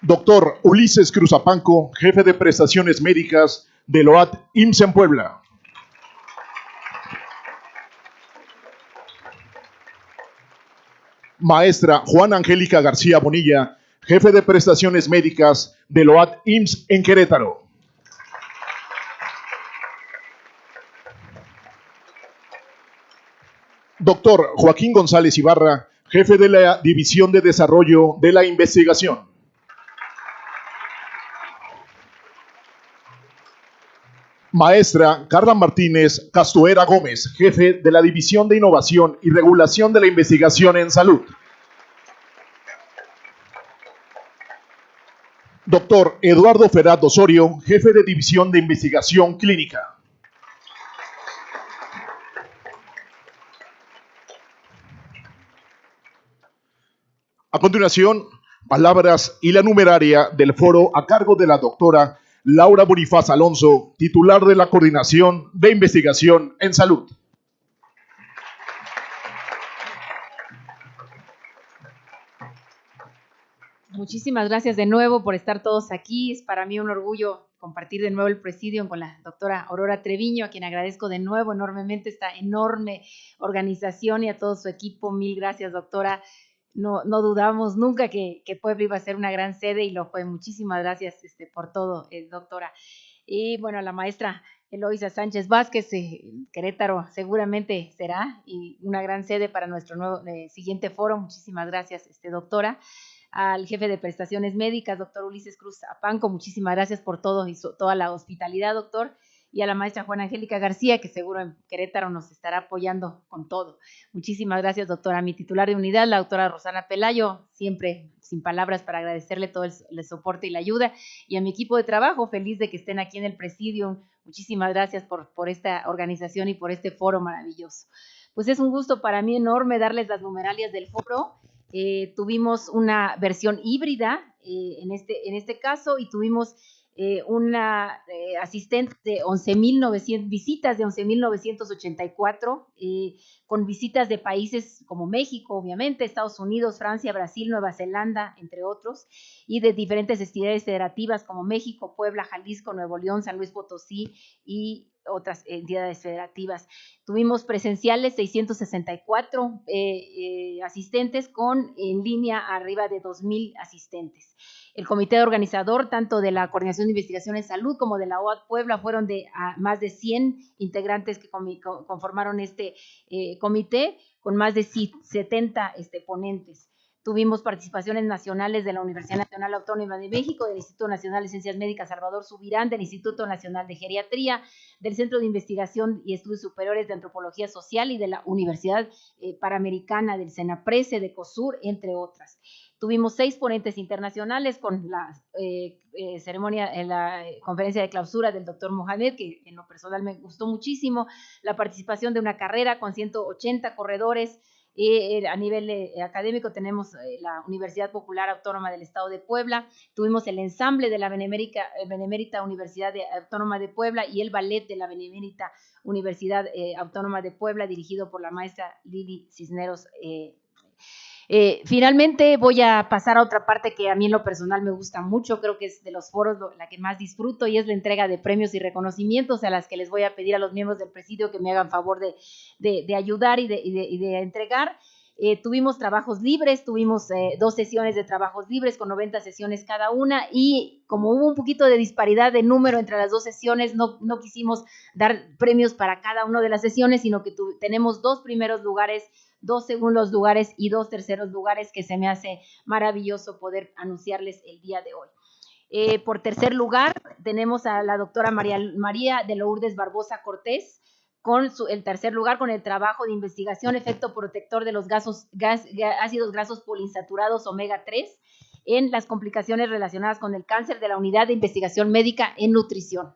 Doctor Ulises Cruzapanco, jefe de prestaciones médicas del OAT IMSS en Puebla. Maestra Juana Angélica García Bonilla, jefe de prestaciones médicas del OAT IMSS en Querétaro. Doctor Joaquín González Ibarra, jefe de la División de Desarrollo de la Investigación. Maestra Carla Martínez Castuera Gómez, jefe de la División de Innovación y Regulación de la Investigación en Salud. Doctor Eduardo Ferat Osorio, jefe de División de Investigación Clínica. A continuación, palabras y la numeraria del foro a cargo de la doctora Laura Bonifaz Alonso, titular de la Coordinación de Investigación en Salud. Muchísimas gracias de nuevo por estar todos aquí. Es para mí un orgullo compartir de nuevo el presidium con la doctora Aurora Treviño, a quien agradezco de nuevo enormemente esta enorme organización y a todo su equipo. Mil gracias, doctora. No dudamos nunca que Puebla iba a ser una gran sede y lo fue. Muchísimas gracias por todo, doctora. Y bueno, a la maestra Eloísa Sánchez Vázquez, Querétaro seguramente será y una gran sede para nuestro nuevo siguiente foro. Muchísimas gracias, doctora. Al jefe de prestaciones médicas, doctor Ulises Cruzapanco, muchísimas gracias por todo y toda la hospitalidad, doctor. Y a la maestra Juana Angélica García, que seguro en Querétaro nos estará apoyando con todo. Muchísimas gracias, doctora. A mi titular de unidad, la doctora Rosana Pelayo, siempre sin palabras para agradecerle todo el soporte y la ayuda. Y a mi equipo de trabajo, feliz de que estén aquí en el presidium. Muchísimas gracias por esta organización y por este foro maravilloso. Pues es un gusto para mí enorme darles las numeralias del foro. Tuvimos una versión híbrida en este caso y tuvimos una asistente de 11.900 visitas de 11.984 con visitas de países como México, obviamente, Estados Unidos, Francia, Brasil, Nueva Zelanda, entre otros, y de diferentes entidades federativas como México, Puebla, Jalisco, Nuevo León, San Luis Potosí y otras entidades federativas. Tuvimos presenciales 664 asistentes con en línea arriba de 2.000 asistentes. El comité organizador, tanto de la Coordinación de Investigación en Salud como de la OAT Puebla, fueron de más de 100 integrantes que conformaron este comité, con más de 70 ponentes. Tuvimos participaciones nacionales de la Universidad Nacional Autónoma de México, del Instituto Nacional de Ciencias Médicas Salvador Subirán, del Instituto Nacional de Geriatría, del Centro de Investigación y Estudios Superiores de Antropología Social y de la Universidad Panamericana, del CENAPRESE, de COSUR, entre otras. Tuvimos 6 ponentes internacionales con la ceremonia, en la conferencia de clausura del doctor Mohaammed, que en lo personal me gustó muchísimo, la participación de una carrera con 180 corredores. A nivel académico tenemos la Universidad Popular Autónoma del Estado de Puebla, tuvimos el ensamble de la Benemérita Universidad Autónoma de Puebla y el ballet de la Benemérita Universidad Autónoma de Puebla, dirigido por la maestra Lili Cisneros. Finalmente voy a pasar a otra parte que a mí en lo personal me gusta mucho, creo que es de los foros la que más disfruto, y es la entrega de premios y reconocimientos, a las que les voy a pedir a los miembros del presidio que me hagan favor de ayudar y de entregar. Tuvimos trabajos libres, tuvimos 2 sesiones de trabajos libres con 90 sesiones cada una, y como hubo un poquito de disparidad de número entre las 2 sesiones, no quisimos dar premios para cada una de las sesiones, sino que tenemos 2 primeros lugares, 2 segundos lugares y 2 terceros lugares, que se me hace maravilloso poder anunciarles el día de hoy. Por tercer lugar tenemos a la doctora María de Lourdes Barbosa Cortés, con el tercer lugar con el trabajo de investigación efecto protector de los ácidos grasos poliinsaturados omega 3 en las complicaciones relacionadas con el cáncer, de la Unidad de Investigación Médica en Nutrición.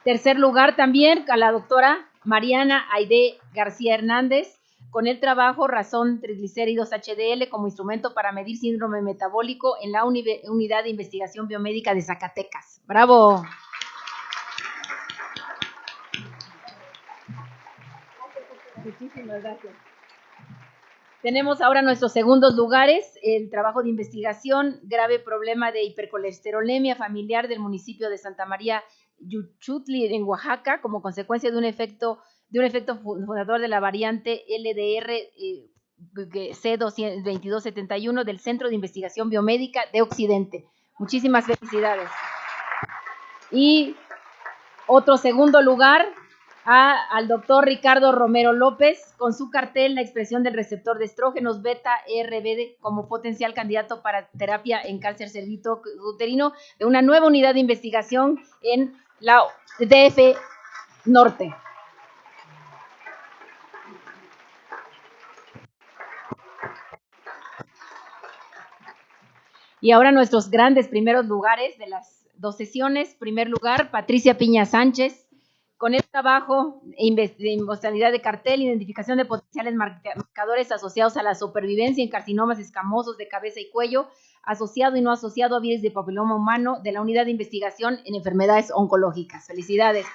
Tercer lugar también a la doctora Mariana Aide García Hernández, con el trabajo Razón Triglicéridos HDL como instrumento para medir síndrome metabólico en la Unidad de Investigación Biomédica de Zacatecas. ¡Bravo! Muchísimas gracias. Tenemos ahora nuestros segundos lugares, el trabajo de investigación, grave problema de hipercolesterolemia familiar del municipio de Santa María Yuchutli en Oaxaca, como consecuencia de un efecto fundador de la variante LDR C2271 del Centro de Investigación Biomédica de Occidente. Muchísimas felicidades. Y otro segundo lugar al doctor Ricardo Romero López, con su cartel La expresión del receptor de estrógenos beta-RBD como potencial candidato para terapia en cáncer cervicouterino de una nueva unidad de investigación en la DF Norte. Y ahora nuestros grandes primeros lugares de las dos sesiones. Primer lugar, Patricia Piña Sánchez, con el trabajo de mortalidad de cartel, identificación de potenciales marcadores asociados a la supervivencia en carcinomas escamosos de cabeza y cuello, asociado y no asociado a virus de papiloma humano de la Unidad de Investigación en Enfermedades Oncológicas. Felicidades.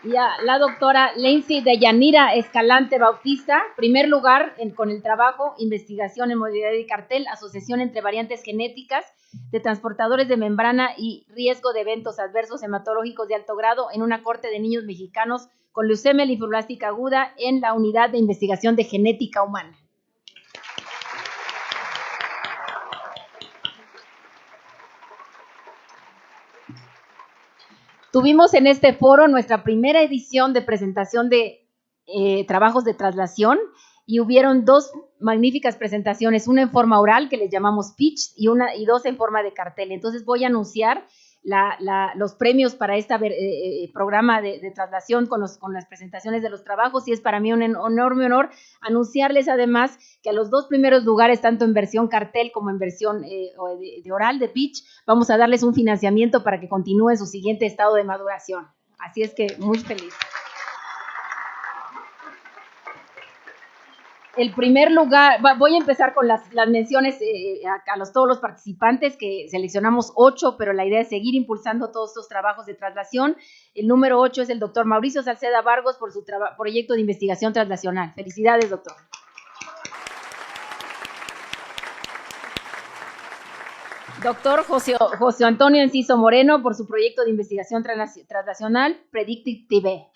Y a la doctora Lency Deyanira Escalante Bautista, primer lugar con el trabajo Investigación en Mortalidad de cartel, asociación entre variantes genéticas de transportadores de membrana y riesgo de eventos adversos hematológicos de alto grado en una corte de niños mexicanos con leucemia linfoblástica aguda en la Unidad de Investigación de Genética Humana. Tuvimos en este foro nuestra primera edición de presentación de trabajos de traslación y hubieron dos magníficas presentaciones, una en forma oral que les llamamos pitch y dos en forma de cartel. Entonces voy a anunciar los premios para este programa de traslación con las presentaciones de los trabajos, y es para mí un enorme honor anunciarles además que a los dos primeros lugares, tanto en versión cartel como en versión de oral, de pitch, vamos a darles un financiamiento para que continúen su siguiente estado de maduración. Así es que muy feliz. El primer lugar, voy a empezar con las menciones a todos los participantes, que seleccionamos 8, pero la idea es seguir impulsando todos estos trabajos de traslación. El número 8 es el doctor Mauricio Salceda Vargos por su proyecto de investigación traslacional. Felicidades, doctor. Doctor José Antonio Enciso Moreno por su proyecto de investigación traslacional Predictive.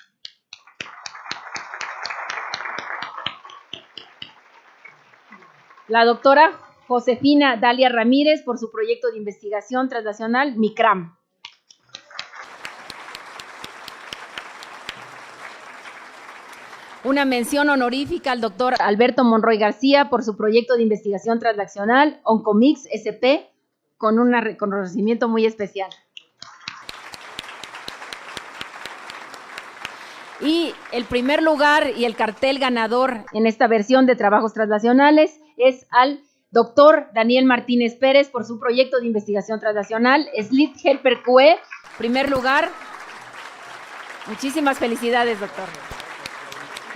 La doctora Josefina Dalia Ramírez por su proyecto de investigación traslacional MICRAM. Una mención honorífica al doctor Alberto Monroy García por su proyecto de investigación traslacional Oncomix SP con un reconocimiento muy especial. Y el primer lugar y el cartel ganador en esta versión de trabajos traslacionales es al doctor Daniel Martínez Pérez por su proyecto de investigación traslacional SLIT Helper QE, primer lugar. Muchísimas felicidades, doctor.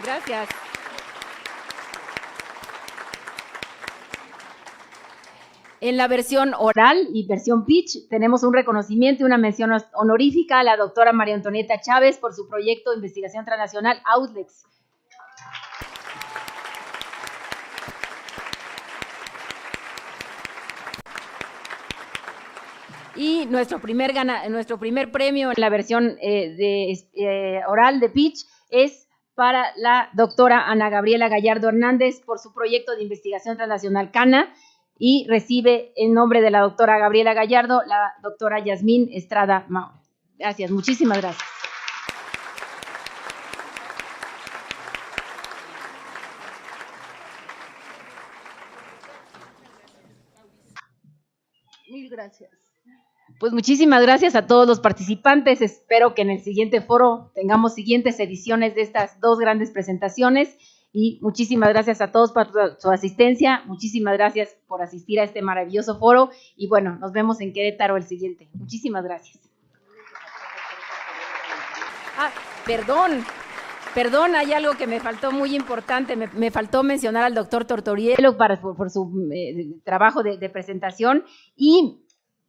Gracias. En la versión oral y versión pitch tenemos un reconocimiento y una mención honorífica a la doctora María Antonieta Chávez por su proyecto de investigación transnacional Outlex. Y nuestro primer premio en la versión oral de pitch es para la doctora Ana Gabriela Gallardo Hernández por su proyecto de investigación transnacional CANA, y recibe en nombre de la doctora Gabriela Gallardo la doctora Yasmín Estrada Mao. Gracias, muchísimas gracias. Mil gracias. Pues muchísimas gracias a todos los participantes. Espero que en el siguiente foro tengamos siguientes ediciones de estas dos grandes presentaciones. Y muchísimas gracias a todos por su asistencia, muchísimas gracias por asistir a este maravilloso foro y bueno, nos vemos en Querétaro el siguiente. Muchísimas gracias. Perdón, hay algo que me faltó muy importante, me faltó mencionar al doctor Tortorielo por su trabajo de presentación, y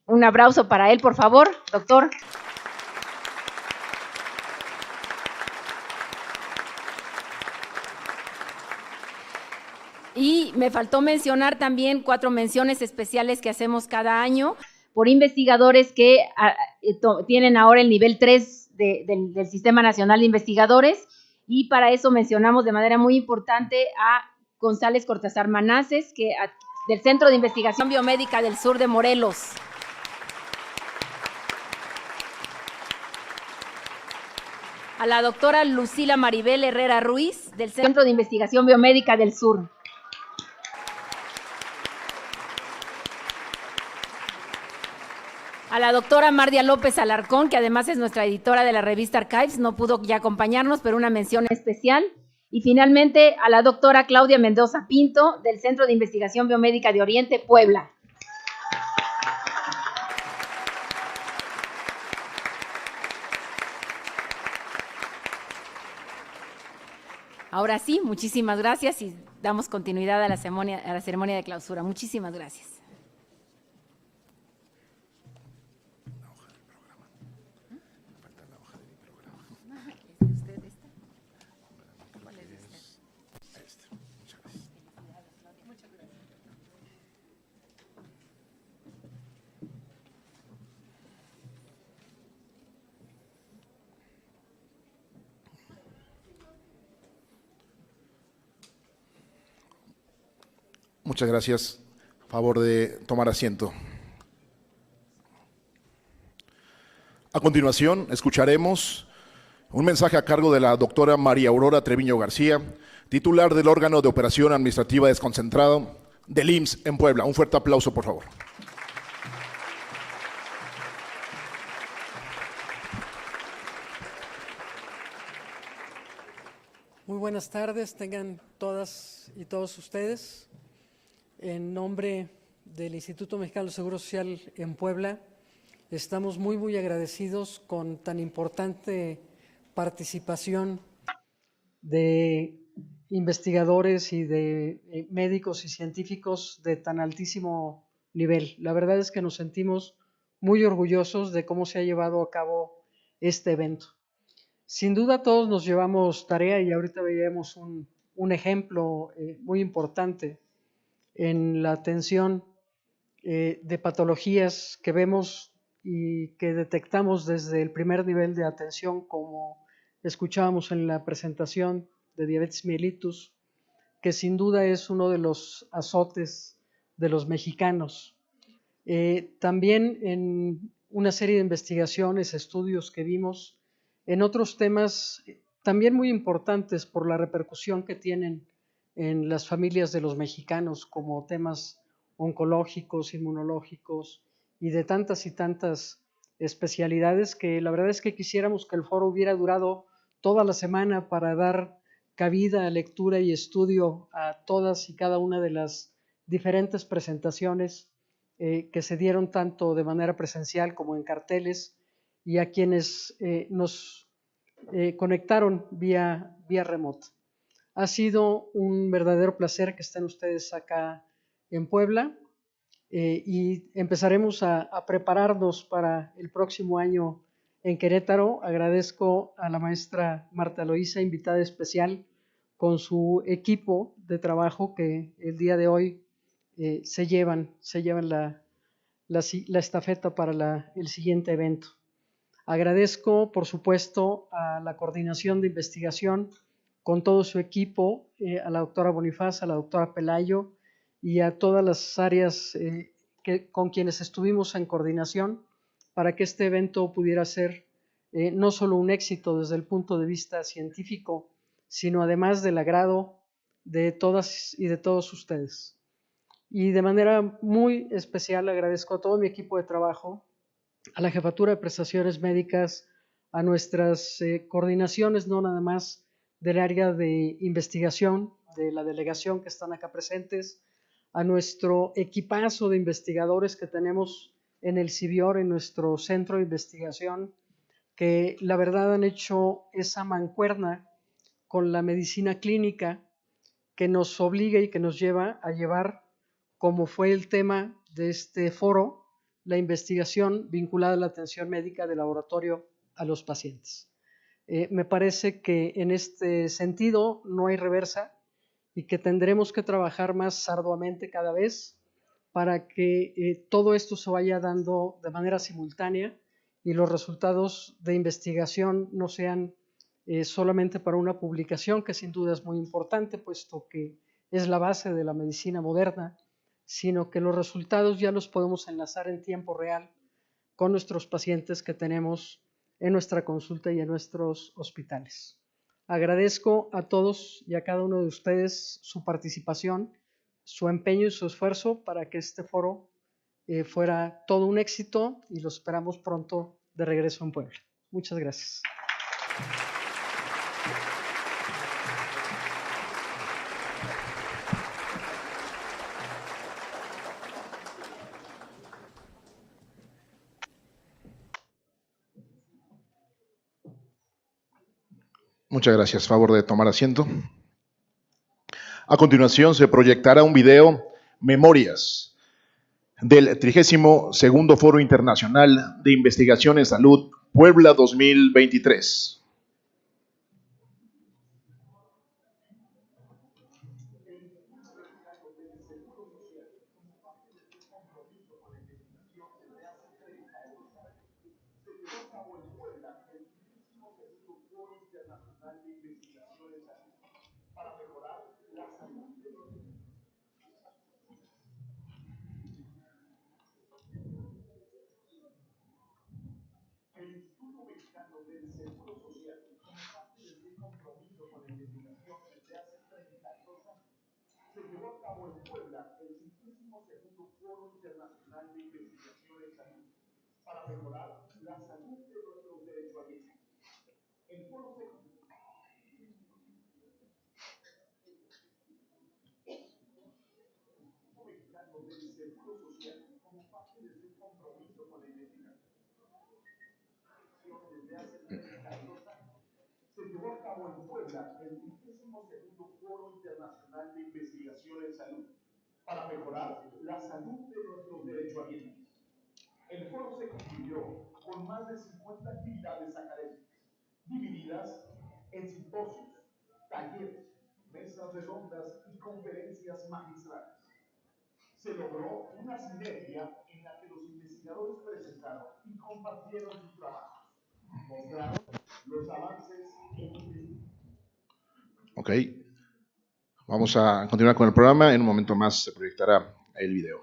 un aplauso para él, por favor, doctor. Y me faltó mencionar también 4 menciones especiales que hacemos cada año por investigadores que tienen ahora el nivel 3 del Sistema Nacional de Investigadores, y para eso mencionamos de manera muy importante a González Cortázar Manaces, del Centro de Investigación Biomédica del Sur de Morelos. A la doctora Lucila Maribel Herrera Ruiz, del Centro de Investigación Biomédica del Sur. A la doctora Mardia López Alarcón, que además es nuestra editora de la revista Archives, no pudo ya acompañarnos, pero una mención especial. Y finalmente a la doctora Claudia Mendoza Pinto, del Centro de Investigación Biomédica de Oriente, Puebla. Ahora sí, muchísimas gracias y damos continuidad a la ceremonia de clausura. Muchísimas gracias. Muchas gracias. A favor de tomar asiento. A continuación, escucharemos un mensaje a cargo de la doctora María Aurora Treviño García, titular del órgano de operación administrativa desconcentrado del IMSS en Puebla. Un fuerte aplauso, por favor. Muy buenas tardes, tengan todas y todos ustedes. En nombre del Instituto Mexicano del Seguro Social en Puebla, estamos muy agradecidos con tan importante participación de investigadores y de médicos y científicos de tan altísimo nivel. La verdad es que nos sentimos muy orgullosos de cómo se ha llevado a cabo este evento. Sin duda todos nos llevamos tarea y ahorita veíamos un ejemplo muy importante en la atención de patologías que vemos y que detectamos desde el primer nivel de atención, como escuchábamos en la presentación de diabetes mellitus, que sin duda es uno de los azotes de los mexicanos. También en una serie de investigaciones, estudios que vimos en otros temas también muy importantes por la repercusión que tienen en las familias de los mexicanos, como temas oncológicos, inmunológicos y de tantas y tantas especialidades, que la verdad es que quisiéramos que el foro hubiera durado toda la semana para dar cabida a lectura y estudio a todas y cada una de las diferentes presentaciones que se dieron tanto de manera presencial como en carteles, y a quienes nos conectaron vía remota. Ha sido un verdadero placer que estén ustedes acá en Puebla y empezaremos a prepararnos para el próximo año en Querétaro. Agradezco a la maestra Marta Loíza, invitada especial, con su equipo de trabajo que el día de hoy se llevan la estafeta para el siguiente evento. Agradezco, por supuesto, a la coordinación de investigación con todo su equipo, a la doctora Bonifaz, a la doctora Pelayo y a todas las áreas con quienes estuvimos en coordinación para que este evento pudiera ser no solo un éxito desde el punto de vista científico, sino además del agrado de todas y de todos ustedes. Y de manera muy especial agradezco a todo mi equipo de trabajo, a la Jefatura de Prestaciones Médicas, a nuestras coordinaciones, no nada más del área de investigación, de la delegación que están acá presentes, a nuestro equipazo de investigadores que tenemos en el CIBIOR, en nuestro centro de investigación, que la verdad han hecho esa mancuerna con la medicina clínica que nos obliga y que nos lleva a llevar, como fue el tema de este foro, la investigación vinculada a la atención médica de laboratorio a los pacientes. Me parece que en este sentido no hay reversa y que tendremos que trabajar más arduamente cada vez para que todo esto se vaya dando de manera simultánea y los resultados de investigación no sean solamente para una publicación, que sin duda es muy importante, puesto que es la base de la medicina moderna, sino que los resultados ya los podemos enlazar en tiempo real con nuestros pacientes que tenemos en nuestra consulta y en nuestros hospitales. Agradezco a todos y a cada uno de ustedes su participación, su empeño y su esfuerzo para que este foro fuera todo un éxito y lo esperamos pronto de regreso en Puebla. Muchas gracias. Muchas gracias. Favor de tomar asiento. A continuación se proyectará un video, Memorias, del 32º Foro Internacional de Investigación en Salud, Puebla 2023. Se llevó a cabo en Puebla el 62º Foro Internacional de Investigación en Salud para mejorar la salud de nuestros derechohabientes. El foro se mexicano del Seguro Social como parte de su compromiso con la investigación desde hace 32 años. Se llevó a cabo en Puebla el 32º Foro Internacional de Investigación en Salud para mejorar la salud de nuestros derechohabientes. El foro se concluyó con más de 50 actividades académicas, divididas en simposios, talleres, mesas redondas y conferencias magistrales. Se logró una sinergia en la que los investigadores presentaron y compartieron sus trabajos, mostraron los avances en investigación. Ok, vamos a continuar con el programa. En un momento más se proyectará el video.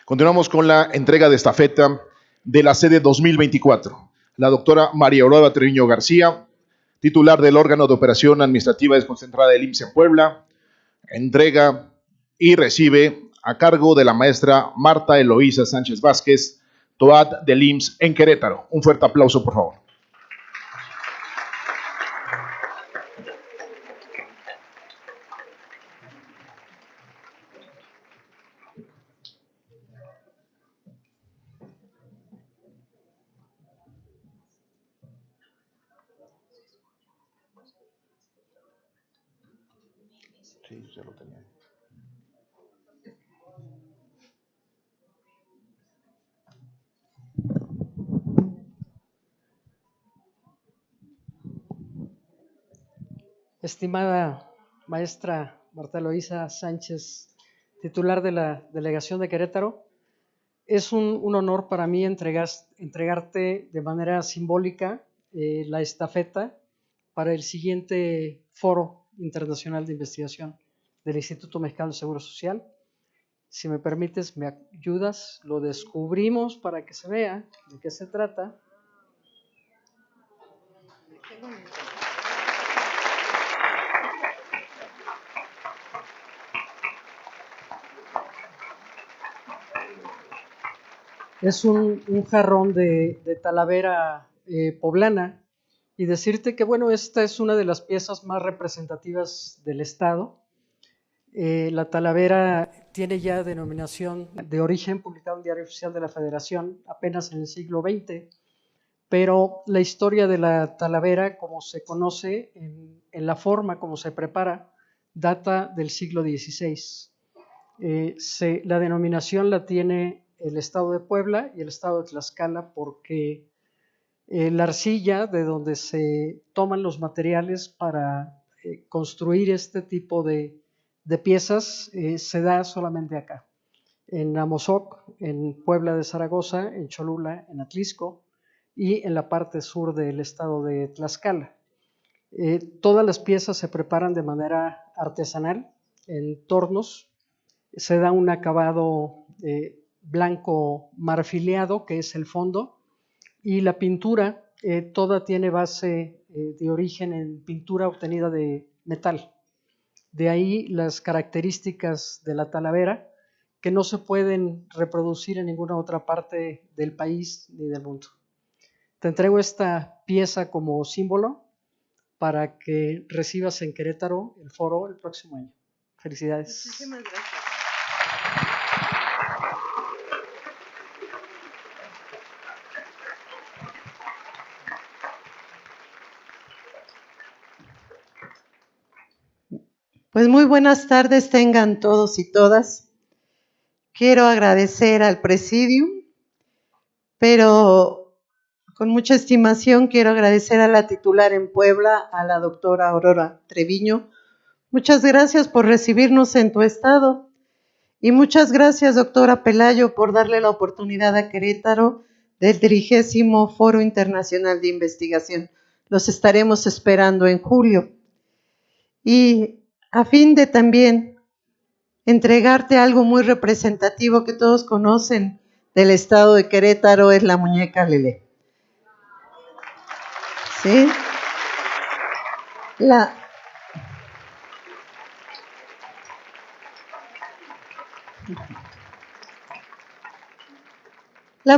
Continuamos con la entrega de estafeta de la sede 2024. La doctora María Aurora Treviño García, titular del órgano de operación administrativa desconcentrada del IMSS en Puebla, entrega y recibe a cargo de la maestra Marta Eloísa Sánchez Vázquez, TOAD del IMSS en Querétaro. Un fuerte aplauso, por favor. Sí, ya lo tenía. Estimada maestra Marta Eloísa Sánchez, titular de la Delegación de Querétaro, es un honor para mí entregarte de manera simbólica la estafeta para el siguiente Foro Internacional de Investigación del Instituto Mexicano del Seguro Social. Si me permites, me ayudas, lo descubrimos para que se vea de qué se trata. Es un jarrón de talavera poblana, y decirte que, bueno, esta es una de las piezas más representativas del Estado. La talavera tiene ya denominación de origen, publicado en Diario Oficial de la Federación apenas en el siglo XX, pero la historia de la talavera, como se conoce, en la forma como se prepara, data del siglo XVI. La denominación la tiene el estado de Puebla y el estado de Tlaxcala porque la arcilla de donde se toman los materiales para construir este tipo de piezas se da solamente acá, en Amozoc, en Puebla de Zaragoza, en Cholula, en Atlisco y en la parte sur del estado de Tlaxcala. Todas las piezas se preparan de manera artesanal en tornos, se da un acabado blanco marfileado, que es el fondo, y la pintura toda tiene base de origen en pintura obtenida de metal. De ahí las características de la talavera, que no se pueden reproducir en ninguna otra parte del país ni del mundo. Te entrego esta pieza como símbolo para que recibas en Querétaro el foro el próximo año. Felicidades. Muchísimas gracias. Pues muy buenas tardes tengan todos y todas. Quiero agradecer al Presidium, pero con mucha estimación quiero agradecer a la titular en Puebla, a la doctora Aurora Treviño. Muchas gracias por recibirnos en tu estado y muchas gracias, doctora Pelayo, por darle la oportunidad a Querétaro del 30º Foro Internacional de Investigación. Los estaremos esperando en julio. Y a fin de también entregarte algo muy representativo que todos conocen del estado de Querétaro, es la muñeca Lele. ¿Sí? La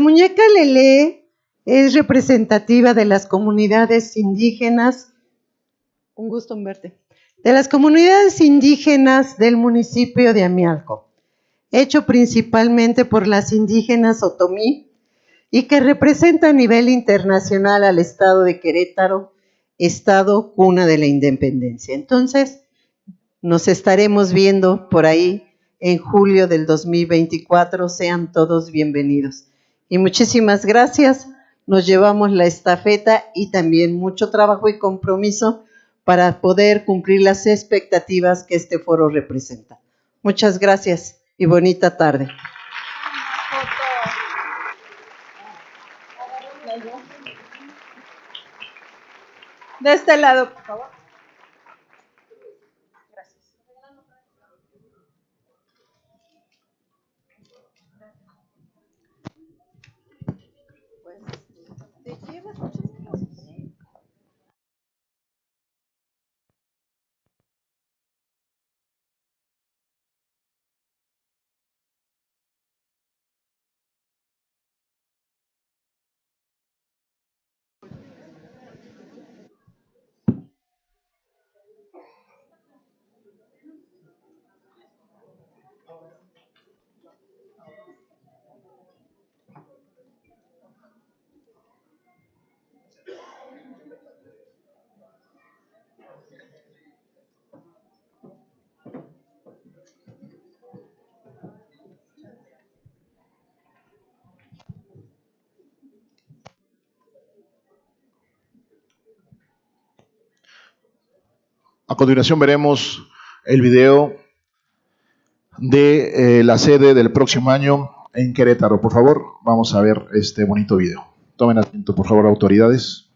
muñeca Lele es representativa de las comunidades indígenas. Un gusto en verte. De las comunidades indígenas del municipio de Amialco, hecho principalmente por las indígenas otomí y que representa a nivel internacional al estado de Querétaro, estado cuna de la independencia. Entonces, nos estaremos viendo por ahí en julio del 2024. Sean todos bienvenidos. Y muchísimas gracias. Nos llevamos la estafeta y también mucho trabajo y compromiso para poder cumplir las expectativas que este foro representa. Muchas gracias y bonita tarde. De este lado, por favor. Gracias. Pues, te llevas muchas cosas. A continuación veremos el video de la sede del próximo año en Querétaro. Por favor, vamos a ver este bonito video. Tomen asiento, por favor, autoridades.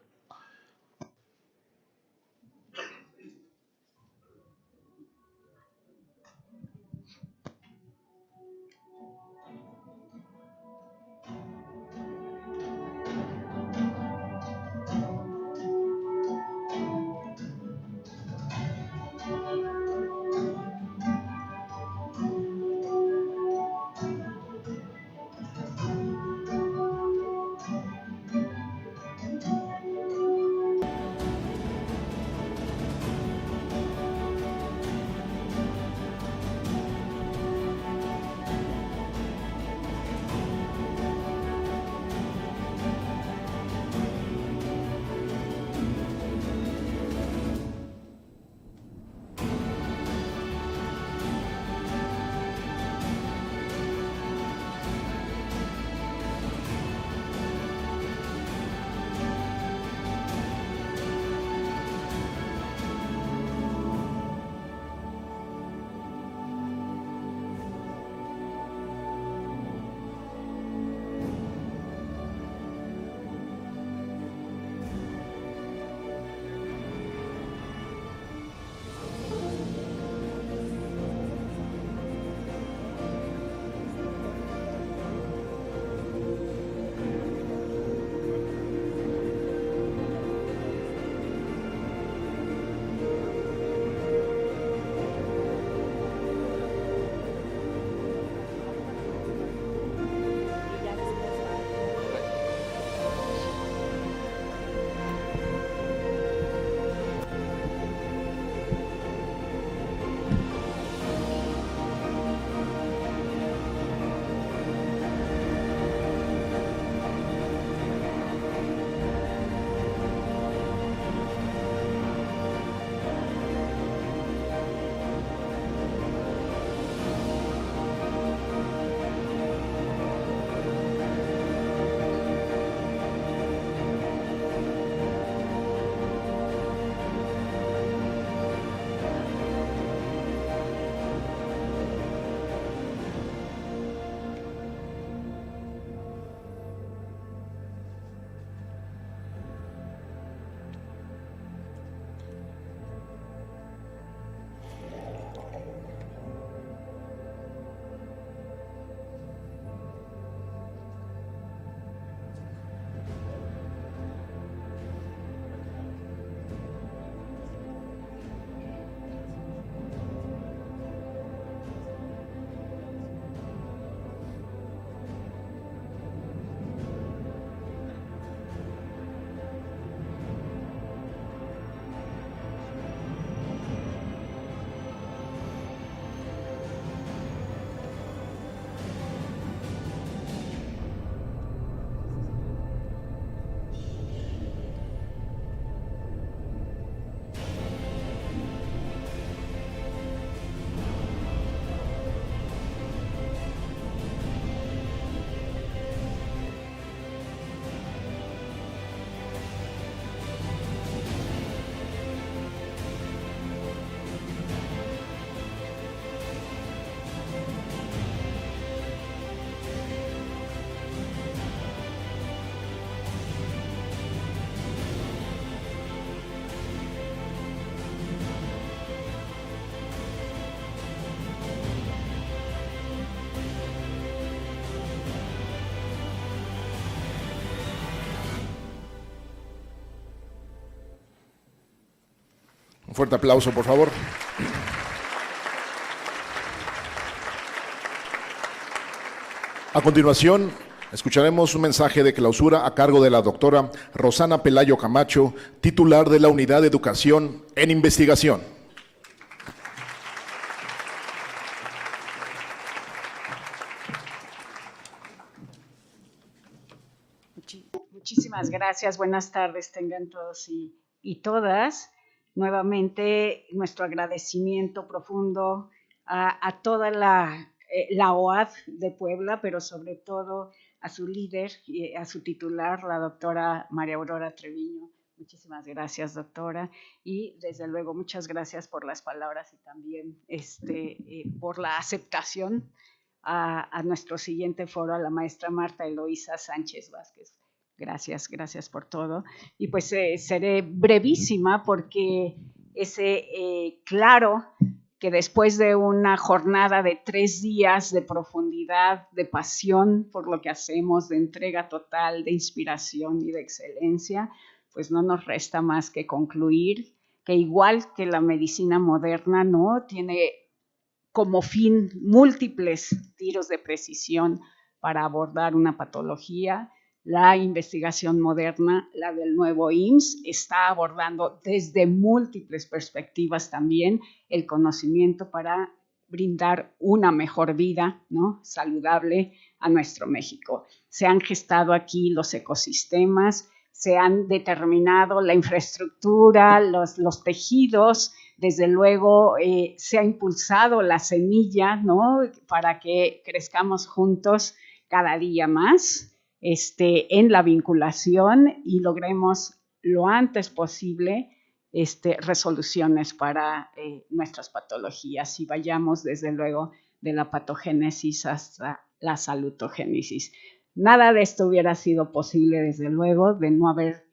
Un fuerte aplauso, por favor. A continuación, escucharemos un mensaje de clausura a cargo de la doctora Rosana Pelayo Camacho, titular de la Unidad de Educación en Investigación. Muchísimas gracias. Buenas tardes tengan todos y todas. Nuevamente, nuestro agradecimiento profundo a toda la OAD de Puebla, pero sobre todo a su líder, a su titular, la doctora María Aurora Treviño. Muchísimas gracias, doctora. Y desde luego, muchas gracias por las palabras y también por la aceptación a nuestro siguiente foro, a la maestra Marta Eloísa Sánchez Vázquez. Gracias por todo. Y pues seré brevísima porque es claro que después de una jornada de 3 días de profundidad, de pasión por lo que hacemos, de entrega total, de inspiración y de excelencia, pues no nos resta más que concluir que igual que la medicina moderna, ¿no?, tiene como fin múltiples tiros de precisión para abordar una patología. La investigación moderna, la del nuevo IMSS, está abordando desde múltiples perspectivas también el conocimiento para brindar una mejor vida, ¿no?, saludable a nuestro México. Se han gestado aquí los ecosistemas, se han determinado la infraestructura, los tejidos, desde luego se ha impulsado la semilla, ¿no?, para que crezcamos juntos cada día más. En la vinculación y logremos lo antes posible resoluciones para nuestras patologías y vayamos desde luego de la patogénesis hasta la salutogénesis. Nada de esto hubiera sido posible desde luego de no haber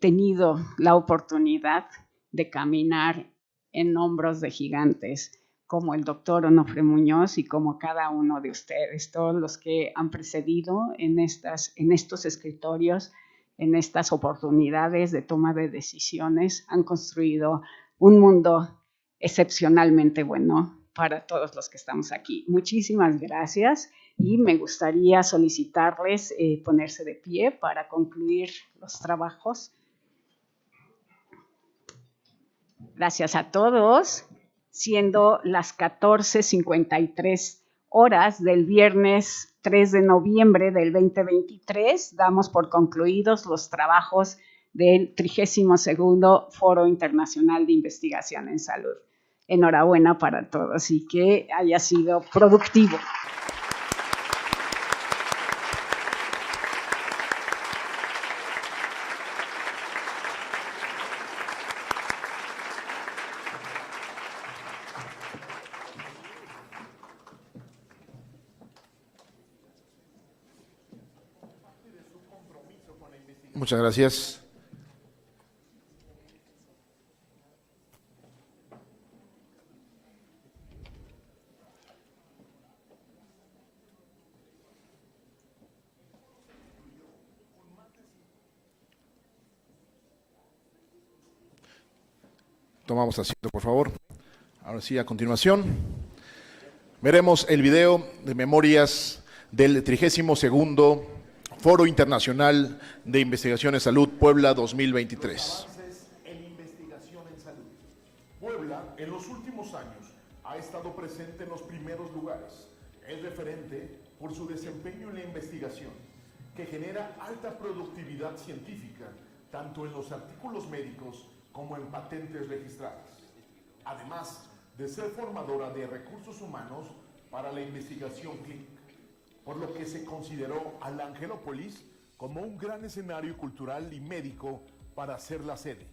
tenido la oportunidad de caminar en hombros de gigantes como el doctor Onofre Muñoz y como cada uno de ustedes, todos los que han precedido en estos escritorios, en estas oportunidades de toma de decisiones, han construido un mundo excepcionalmente bueno para todos los que estamos aquí. Muchísimas gracias y me gustaría solicitarles ponerse de pie para concluir los trabajos. Gracias a todos. Siendo las 14:53 horas del viernes 3 de noviembre del 2023, damos por concluidos los trabajos del 32º Foro Internacional de Investigación en Salud. Enhorabuena para todos y que haya sido productivo. Muchas gracias. Tomamos asiento, por favor. Ahora sí, a continuación, veremos el video de memorias del 32º Foro Internacional de Investigación en Salud, Puebla 2023. En investigación en salud. Puebla, en los últimos años, ha estado presente en los primeros lugares. Es referente por su desempeño en la investigación, que genera alta productividad científica, tanto en los artículos médicos como en patentes registradas. Además de ser formadora de recursos humanos para la investigación clínica, por lo que se consideró a la Angelópolis como un gran escenario cultural y médico para ser la sede.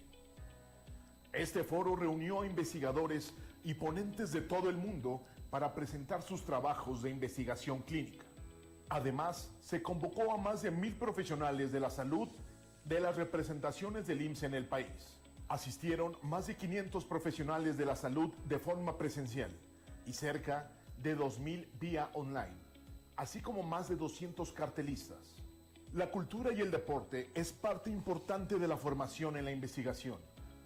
Este foro reunió a investigadores y ponentes de todo el mundo para presentar sus trabajos de investigación clínica. Además, se convocó a más de 1,000 profesionales de la salud de las representaciones del IMSS en el país. Asistieron más de 500 profesionales de la salud de forma presencial y cerca de 2,000 vía online, así como más de 200 cartelistas. La cultura y el deporte es parte importante de la formación en la investigación.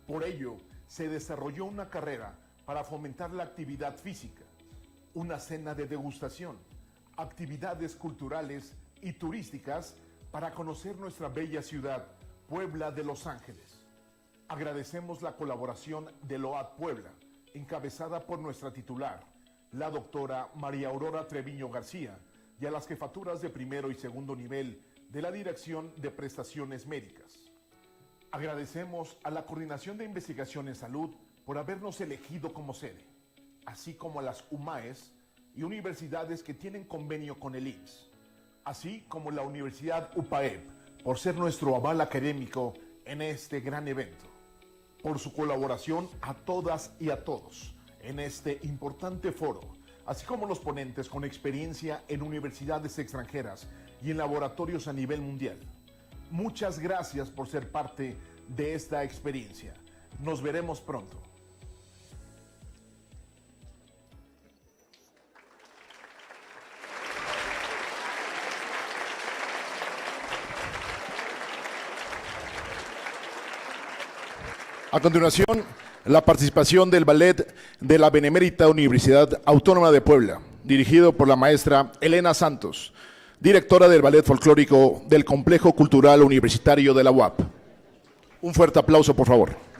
Por ello, se desarrolló una carrera para fomentar la actividad física, una cena de degustación, actividades culturales y turísticas para conocer nuestra bella ciudad, Puebla de Los Ángeles. Agradecemos la colaboración de LOAD Puebla, encabezada por nuestra titular, la doctora María Aurora Treviño García, y a las jefaturas de primero y segundo nivel de la Dirección de Prestaciones Médicas. Agradecemos a la Coordinación de Investigación en Salud por habernos elegido como sede, así como a las UMAES y universidades que tienen convenio con el IMSS, así como la Universidad UPAEP por ser nuestro aval académico en este gran evento. Por su colaboración a todas y a todos en este importante foro, así como los ponentes con experiencia en universidades extranjeras y en laboratorios a nivel mundial. Muchas gracias por ser parte de esta experiencia. Nos veremos pronto. A continuación, la participación del ballet de la Benemérita Universidad Autónoma de Puebla, dirigido por la maestra Elena Santos, directora del Ballet Folclórico del Complejo Cultural Universitario de la UAP. Un fuerte aplauso, por favor.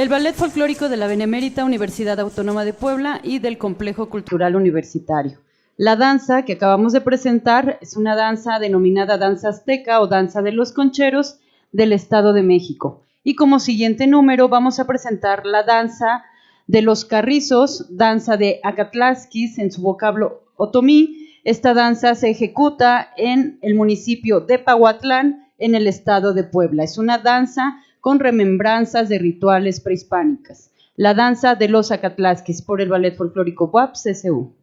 el Ballet Folclórico de la Benemérita Universidad Autónoma de Puebla y del Complejo Cultural Universitario. La danza que acabamos de presentar es una danza denominada danza azteca o danza de los concheros del Estado de México. Y como siguiente número vamos a presentar la danza de los carrizos, danza de Acatlasquis en su vocablo otomí. Esta danza se ejecuta en el municipio de Pahuatlán, en el Estado de Puebla. Es una danza con remembranzas de rituales prehispánicas. La danza de los Acatlasquis por el Ballet Folclórico WAPS CSU.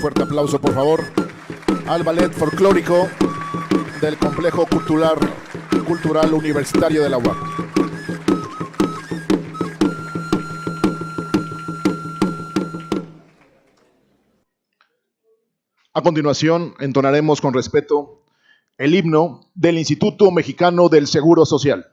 Fuerte aplauso, por favor, al Ballet Folclórico del Complejo Cultural Universitario de la UAP. A continuación, entonaremos con respeto el himno del Instituto Mexicano del Seguro Social.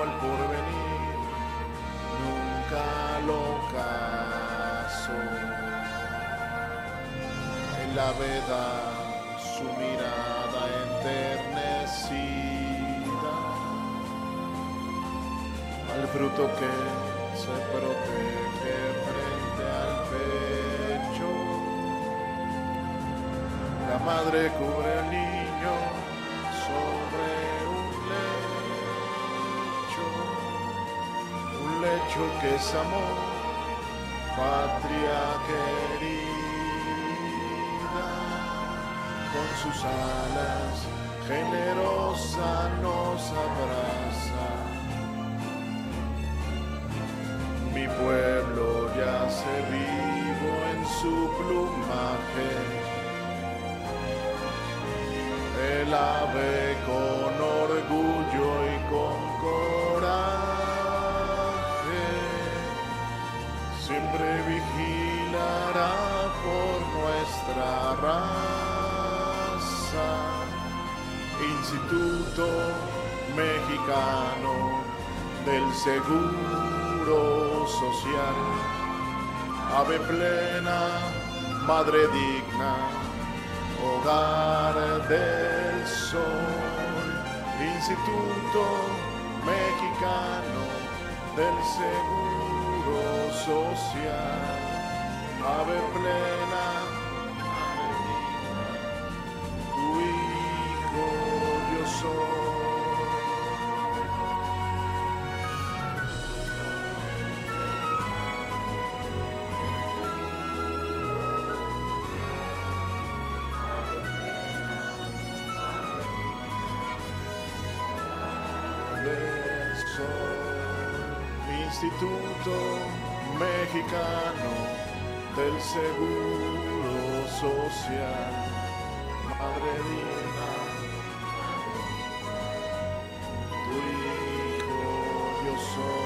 el porvenir nunca lo casó. En la veda su mirada enternecida al fruto que se protege frente al pecho. La madre cubre al niño sobre un lecho que es amor, patria querida, con sus alas generosa nos abraza. Mi pueblo yace vivo en su plumaje, el ave con orgullo y con coraje siempre vigilará por nuestra raza. Instituto Mexicano del Seguro Social, ave plena, madre digna, hogar del sol. Instituto Mexicano del Seguro Social, ave plena, madre digna, tu hijo yo soy. Instituto Mexicano del Seguro Social, madre digna, tu hijo yo soy.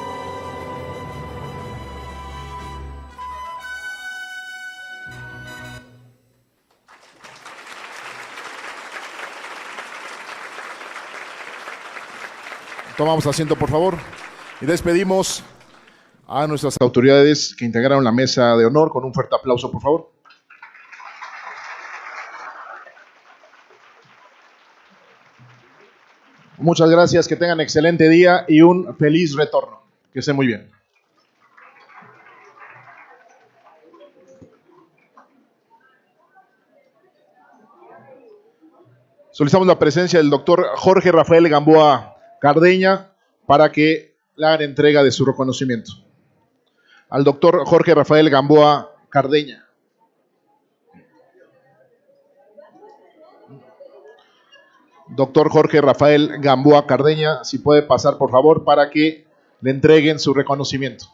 Tomamos asiento, por favor, y despedimos a nuestras autoridades que integraron la mesa de honor con un fuerte aplauso, por favor. Muchas gracias, que tengan excelente día y un feliz retorno. Que estén muy bien. Solicitamos la presencia del doctor Jorge Rafael Gamboa Cardeña para que le hagan entrega de su reconocimiento. Al doctor Jorge Rafael Gamboa Cardeña. Doctor Jorge Rafael Gamboa Cardeña, si puede pasar por favor para que le entreguen su reconocimiento.